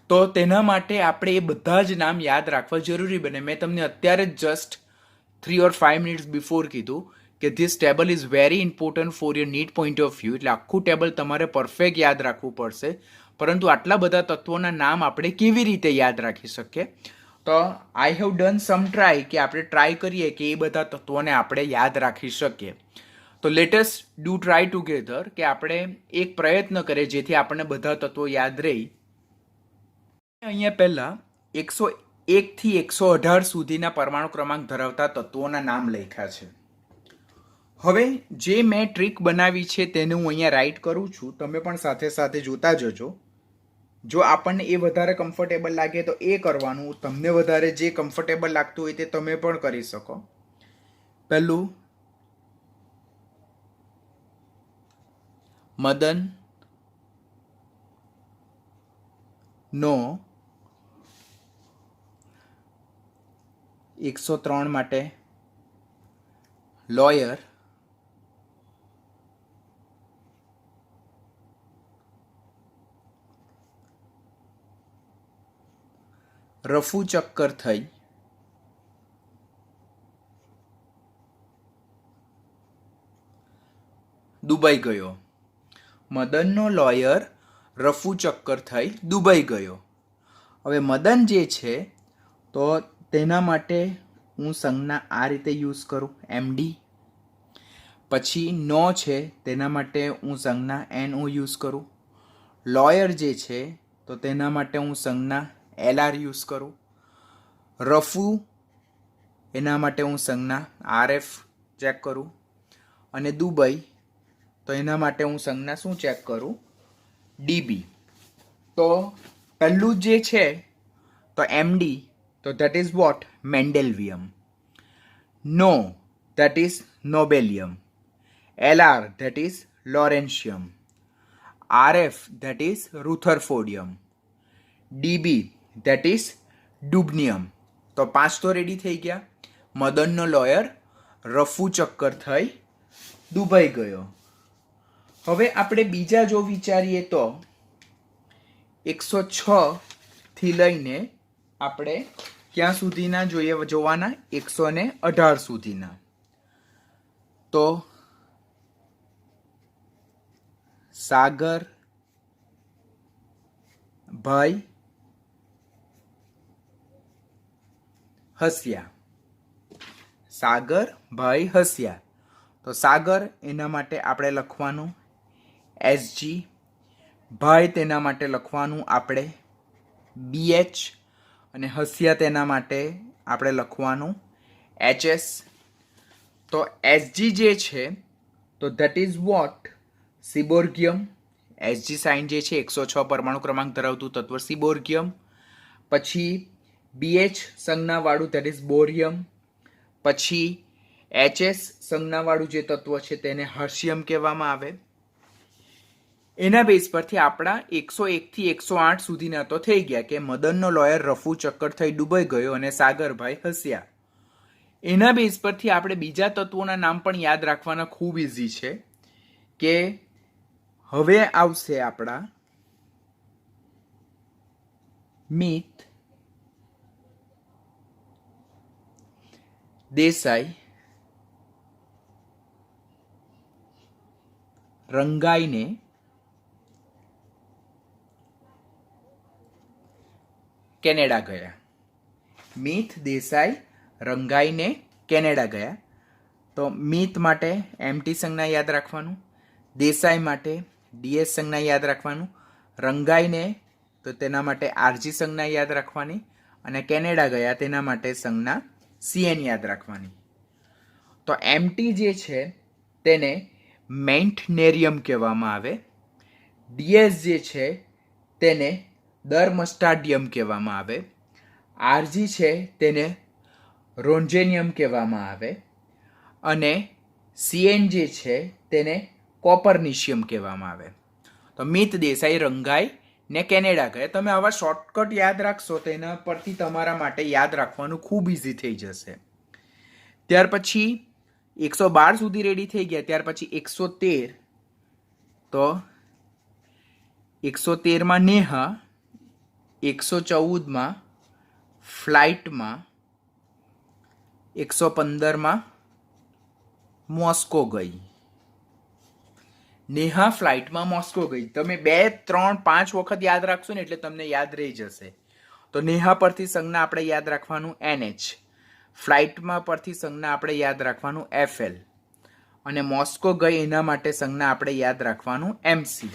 તો તેના માટે આપણે એ બધા જ નામ યાદ રાખવા જરૂરી બને. મેં તમને અત્યારે જ જસ્ટ 3 or 5 મિનિટ્સ બિફોર કીધું કે this table is very important for your NEET point of view. એટલે આખું ટેબલ તમારે પરફેક્ટ યાદ રાખવું પડશે. પરંતુ આટલા બધા તત્વોના નામ આપણે કેવી રીતે યાદ રાખી શકીએ? તો I have done some try કે આપણે ટ્રાય કરીએ કે એ બધા તત્વોને આપણે યાદ રાખી શકીએ. તો let us do try together કે આપણે એક પ્રયત્ન કરીએ જેથી આપણને બધા તત્વો યાદ રહે. અહીંયા પહેલાં 101 થી 118 સુધીના પરમાણુ ક્રમાંક ધરાવતા તત્વોના નામ લખ્યા છે. હવે જે મેં ટ્રીક બનાવી છે તેને હું અહીંયા રાઇટ કરું છું, તમે પણ સાથે સાથે જોતા જજો. જો આપણને એ વધારે કમ્ફર્ટેબલ લાગે તો એ કરવાનું, તમને વધારે જે કમ્ફર્ટેબલ લાગતું હોય તે તમે પણ કરી શકો. પહેલું મદન નો 103 માટે લોયર રફુ ચક્કર થઈ દુબઈ ગયો. મદનનો લોયર રફુ ચક્કર થઈ દુબઈ ગયો. હવે મદન જે છે તો તેના માટે હું સંજ્ઞા આ રીતે યુઝ કરું એમડી. પછી નો છે તેના માટે હું સંજ્ઞા એનઓ યુઝ કરું. લોયર જે છે તો તેના માટે હું સંજ્ઞા એલઆર યુઝ કરું. રફુ એના માટે હું સંજ્ઞા આરએફ ચેક કરું. અને દુબઈ તો એના માટે હું સંજ્ઞા શું ચેક કરું? ડીબી. તો પહેલું જે છે તો એમડી તો that is what? Mendelevium. No that is nobelium. LR that is lawrencium. RF that is rutherfordium. DB that is dubnium. તો 5 તો રેડી થઈ ગયા. મદનનો લોયર રફુ ચક્કર થઈ દુબઈ ગયો. હવે આપણે બીજા જો વિચારીએ તો 106 થી લઈને આપણે ક્યાં સુધીના જોવાના? 118 સુધીના. તો સાગર ભાઈ હસ્યા. સાગર ભાઈ હસ્યા. તો સાગર એના માટે આપણે લખવાનું એસજી. ભાઈ તેના માટે લખવાનું આપણે બીએચ. અને હસ્યા તેના માટે આપણે લખવાનું એચએસ. તો એસજી જે છે તો that is what? Seaborgium. SG sign જે છે 106 પરમાણુ ક્રમાંક ધરાવતું તત્વ સિબોર્ગિયમ. પછી બીએચ સંજ્ઞાવાળું ધેટ ઇઝ બોરિયમ. પછી એચએસ સંજ્ઞાવાળું જે તત્વ છે તેને હર્શિયમ કહેવામાં આવે. એના બેઝ પરથી આપણા 101 થી 108 સુધીના તો થઈ ગયા કે મદનનો લોયર રફુ ચક્કર થઈ દુબઈ ગયો અને સાગરભાઈ હસ્યા. એના બેઝ પરથી આપણે બીજા તત્વોના નામ પણ યાદ રાખવાના ખૂબ ઇઝી છે કે હવે આવશે આપણા મિત દેસાઈ રંગાઈને કેનેડા ગયા. મિત દેસાઈ રંગાઈને કેનેડા ગયા. તો મિત માટે એમટી સંજ્ઞા યાદ રાખવાનું. દેસાઈ માટે ડીએસ સંજ્ઞા યાદ રાખવાનું. રંગાઈને તો તેના માટે આરજી સંજ્ઞા યાદ રાખવાની. અને કેનેડા ગયા તેના માટે સંજ્ઞા સીએન યાદ રાખવાની. તો એમટી જે છે તેને મેન્ટનેરિયમ કહેવામાં આવે. ડીએસ જે છે તેને ડર્મસ્ટાડિયમ કહેવામાં આવે. આરજી છે તેને રોન્જેનિયમ કહેવામાં આવે. અને સીએન જે છે તેને કોપરનિશિયમ કહેવામાં આવે. તો મિત દેસાઈ રંગાઈ ને કેનેડા ગયા. તમે આવા શોર્ટકટ યાદ રાખશો તો એના પરથી તમારા માટે યાદ રાખવાનું ખૂબ ઇઝી થઈ જશે. ત્યાર પછી 112 સુધી રેડી થઈ ગયા. ત્યાર પછી 113. તો 113માં નેહા, 114માં ફ્લાઇટમાં, 115માં મોસ્કો ગઈ. નેહા ફ્લાઇટમાં મોસ્કો ગઈ. તમે 2, 3, 5 વખત યાદ રાખશો ને એટલે તમને યાદ રહી જશે. તો નેહા પરથી સંજ્ઞા આપણે યાદ રાખવાનું એનએચ. ફ્લાઇટમાં પરથી સંજ્ઞા આપણે યાદ રાખવાનું એફએલ. અને મોસ્કો ગઈ એના માટે સંજ્ઞા આપણે યાદ રાખવાનું એમસી.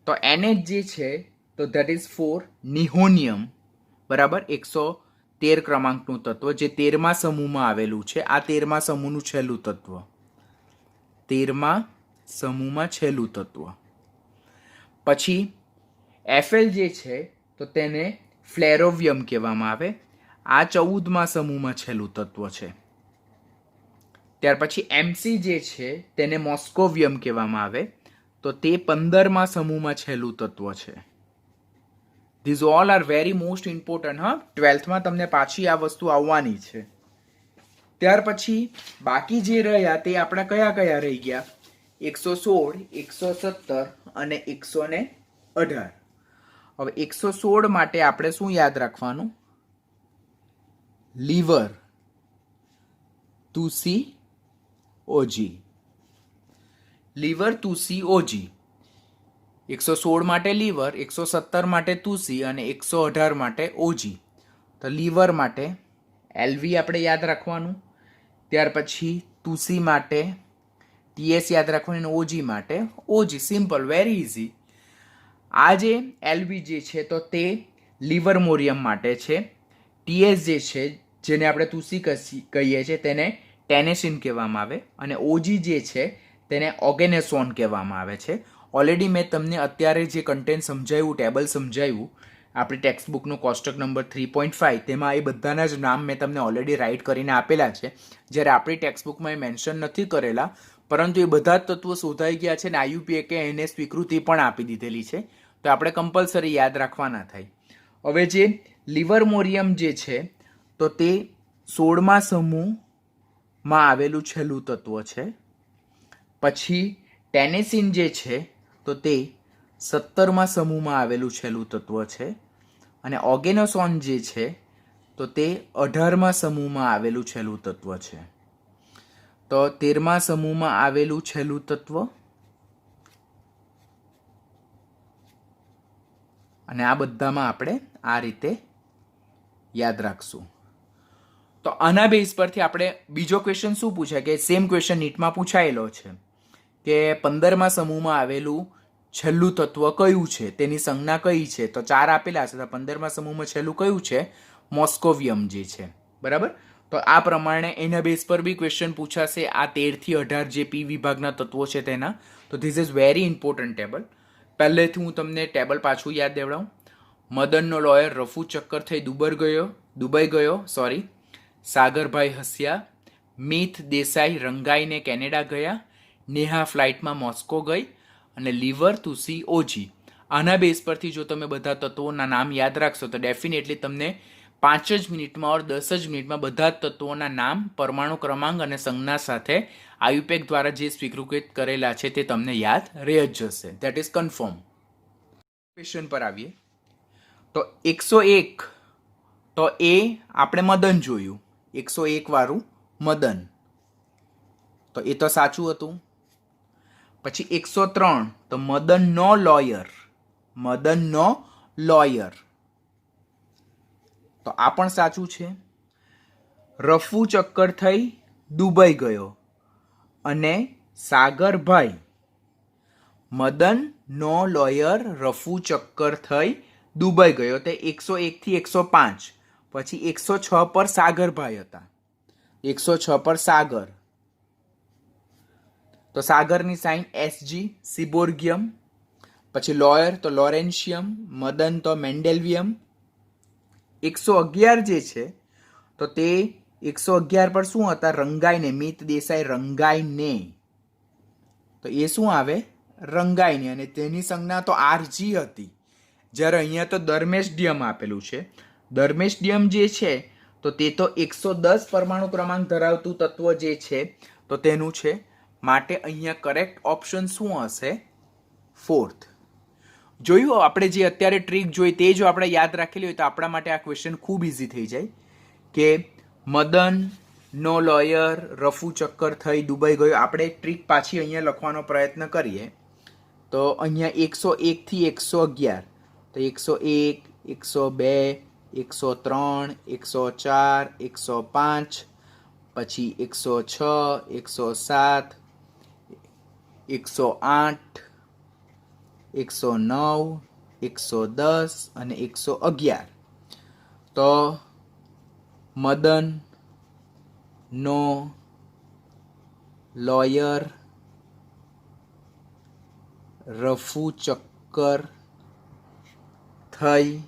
તો એનએચ જે છે તો ધેટ ઇઝ 4 નિહોનિયમ. બરાબર. 113 ક્રમાંકનું તત્વ જે 13મા સમૂહમાં આવેલું છે. આ 13મા સમૂહનું છેલ્લું તત્વ. 13મા સમૂહમાં છેલ્લું તત્વ. પછી એફએલ જે છે તો તેને ફ્લેરોવિયમ કહેવામાં આવે. આ 14મા સમૂહમાં છેલ્લું તત્વ છે. ત્યાર પછી એમસી જે છે તેને મોસ્કોવિયમ કહેવામાં આવે. તો તે 15મા સમૂહમાં છેલ્લું તત્વ છે. This all are very most important. હા, 12થમાં તમને પાછી આ વસ્તુ આવવાની છે. ત્યાર પછી બાકી જે રહ્યા તે આપણા કયા કયા રહી ગયા? 116, 117 અને 118. હવે 116 માટે આપણે શું યાદ રાખવાનું? લીવર, તુસી, ઓજી. લીવર, તુસી, ઓજી. 116 માટે લીવર, 117 માટે તુસી અને 118 માટે ઓજી. તો લીવર માટે એલવી આપણે યાદ રાખવાનું. ત્યાર પછી તુસી માટે ટીએસ યાદ રાખવાનું અને ઓજી માટે ઓજી. Simple, very easy. આ જે એલવી જે છે તો તે લીવર મોરિયમ માટે છે. ટીએસ જે છે જેને આપણે તુસી કહીએ છીએ તેને ટેનેસિન કહેવામાં આવે અને ઓજી જે છે તેને ઓર્ગેનેસોન કહેવામાં આવે છે. ઓલરેડી મેં તમને અત્યારે જે કન્ટેન્ટ સમજાવ્યું, ટેબલ સમજાવ્યું આપણી ટેક્સ્ટ બુકનું કોષ્ટક નંબર 3.5, તેમાં એ બધાના જ નામ મેં તમને ઓલરેડી રાઇટ કરીને આપેલા છે. જ્યારે આપણી ટેક્સ્ટ બુકમાં એ મેન્શન નથી કરેલા, પરંતુ એ બધા જ તત્વો શોધાઈ ગયા છે અને આઈયુપીએ કે એને સ્વીકૃતિ પણ આપી દીધેલી છે. તો આપણે કમ્પલસરી યાદ રાખવાના થાય. હવે જે લીવર મોરિયમ જે છે તો તે 16મા સમૂહમાં આવેલું છેલ્લું તત્વ છે. પછી ટેનેસિન જે છે તો તે 17મા સમૂહમાં આવેલું છેલ્લું તત્વ છે અને ઓર્ગેનોસોન જે છે તો તે 18મા સમૂહમાં આવેલું છેલ્લું તત્વ છે. તો 13મા સમૂહમાં આવેલું છેલ્લું તત્વ અને આ બધામાં આપણે આ રીતે યાદ રાખશું. તો આના બેઝ પરથી આપણે બીજો ક્વેશ્ચન શું પૂછાય કે સેમ ક્વેશ્ચન નીટમાં પૂછાયેલો છે કે 15મા સમૂહમાં આવેલું છેલ્લું તત્વ કયું છે, તેની સંજ્ઞા કઈ છે? તો 4 આપેલા છે. તો 15મા સમૂહમાં છેલ્લું કયું છે? મોસ્કોવિયમ જે છે. બરાબર. તો આ પ્રમાણે એના બેઝ પર બી ક્વેશ્ચન પૂછાશે. આ 13 થી 18 જે પી વિભાગના તત્વો છે તેના. તો this is very important table. પહેલેથી હું તમને ટેબલ પાછું યાદ દેવડાવું. મદનનો લોયર રફુ ચક્કર થઈ દુબઈ ગયો. સાગરભાઈ હસ્યા. મિથ દેસાઈ રંગાઈને કેનેડા ગયા. નેહા ફ્લાઇટમાં મોસ્કો ગઈ અને લીવર, તુસી, ઓજી. આના બેઝ પરથી જો તમે બધા તત્વોના નામ યાદ રાખશો તો ડેફિનેટલી તમને 5 જ મિનિટમાં ઓર 10 જ મિનિટમાં બધા જ તત્વોના નામ, પરમાણુ ક્રમાંક અને સંજ્ઞા સાથે આયુપેક દ્વારા જે સ્વીકૃત કરેલા છે તે તમને યાદ રહી જ જશે. That is confirm. ક્વેશ્ચન પર આવીએ તો 101 તો એ આપણે મદન જોયું. 101 વાળું મદન, તો એ તો સાચું હતું. પછી 103 તો મદનનો લોયર, તો આ પણ સાચું છે. રફુ ચક્કર થઈ દુબઈ ગયો અને સાગરભાઈ. મદન નો લોયર રફુ ચક્કર થઈ દુબઈ ગયો તે 101 થી 105. પછી 106 પર સાગરભાઈ હતા. 106 પર સાગર, તો સાગરની સાઇન એસજી, સિબોર્ગિયમ. પછી લોયર તો લોરેન્શિયમ, મદન તો મેન્ડેલવિયમ. 111 જે છે તો તે 111 પર શું હતા? રંગાઈને. મિત દેસાઈ રંગાઈને, તો એ શું આવે? રંગાઈને. અને તેની સંજ્ઞા તો આરજી હતી. જ્યારે અહીંયા તો ધર્મેશડિયમ આપેલું છે. ધર્મેશડિયમ જે છે તો તે તો 110 પરમાણુ ક્રમાંક ધરાવતું તત્વ જે છે તો તેનું છે. માટે અહીંયા કરેક્ટ ઓપ્શન શું હશે? 4th. જોયું, આપણે જે અત્યારે ટ્રીક જોઈ તે જો આપણે યાદ રાખેલી હોય તો આપણા માટે આ ક્વેશ્ચન ખૂબ ઇઝી થઈ જાય કે મદન નો લોયર રફુ ચક્કર થઈ દુબઈ ગયો. આપણે ટ્રીક પાછી અહીંયા લખવાનો પ્રયત્ન કરીએ તો અહીંયા 101 થી 111, તો 101, 102, 103, 104, 105, પછી 106, 107, 108, 109, 110 અને 111. તો મદન નો લોયર રફુ ચક્કર થઈ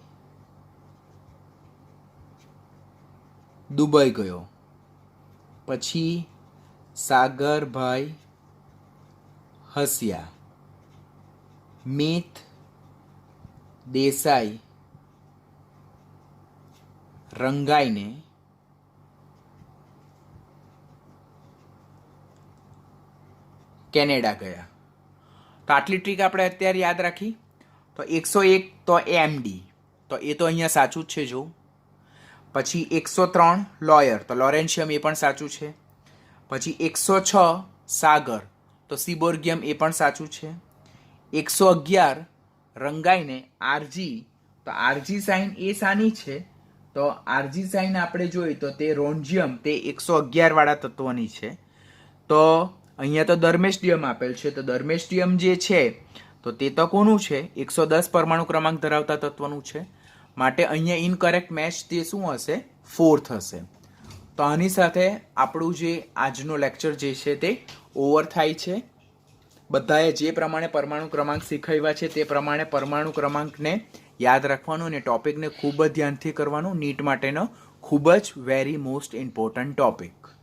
દુબઈ ગયો. પછી સાગરભાઈ હસ્યા. મિત દેસાઈ રંગાઈને કેનેડા ગયા. તો આટલી ટ્રીક આપણે અત્યારે યાદ રાખી. તો 101 તો એમડી, તો એ તો અહીંયા સાચું જ છે. જો પછી 103 લોયર, તો લોરેન્શિયમ એ પણ સાચું છે. પછી 106 સાગર, તો સિબોર્ગિયમ એ પણ સાચું છે. 111 રંગાઈને આરજી, તો આરજી સાઇન એ સાની છે? તો આરજી સાઇન આપણે જોઈએ તો તે રોન્જિયમ, તે 111 વાળા તત્વની છે. તો અહીંયા તો દરમેસ્ટિયમ આપેલ છે, તો દરમેસ્ટિયમ જે છે તો તે તો કોનું છે? 110 પરમાણુ ક્રમાંક ધરાવતા તત્વનું છે. માટે અહીંયા ઇનકરેક્ટ મેચ તે શું હશે? 4 થશે. તો આની સાથે આપણું જે આજનો લેક્ચર જે છે તે ઓવર થાય છે. બધાએ જે પ્રમાણે પરમાણુ ક્રમાંક શીખવ્યા છે તે પ્રમાણે પરમાણુ ક્રમાંકને યાદ રાખવાનું અને ટોપિકને ખૂબ જ ધ્યાનથી કરવાનું. નીટ માટેનો ખૂબ જ વેરી મોસ્ટ ઇમ્પોર્ટન્ટ ટોપિક.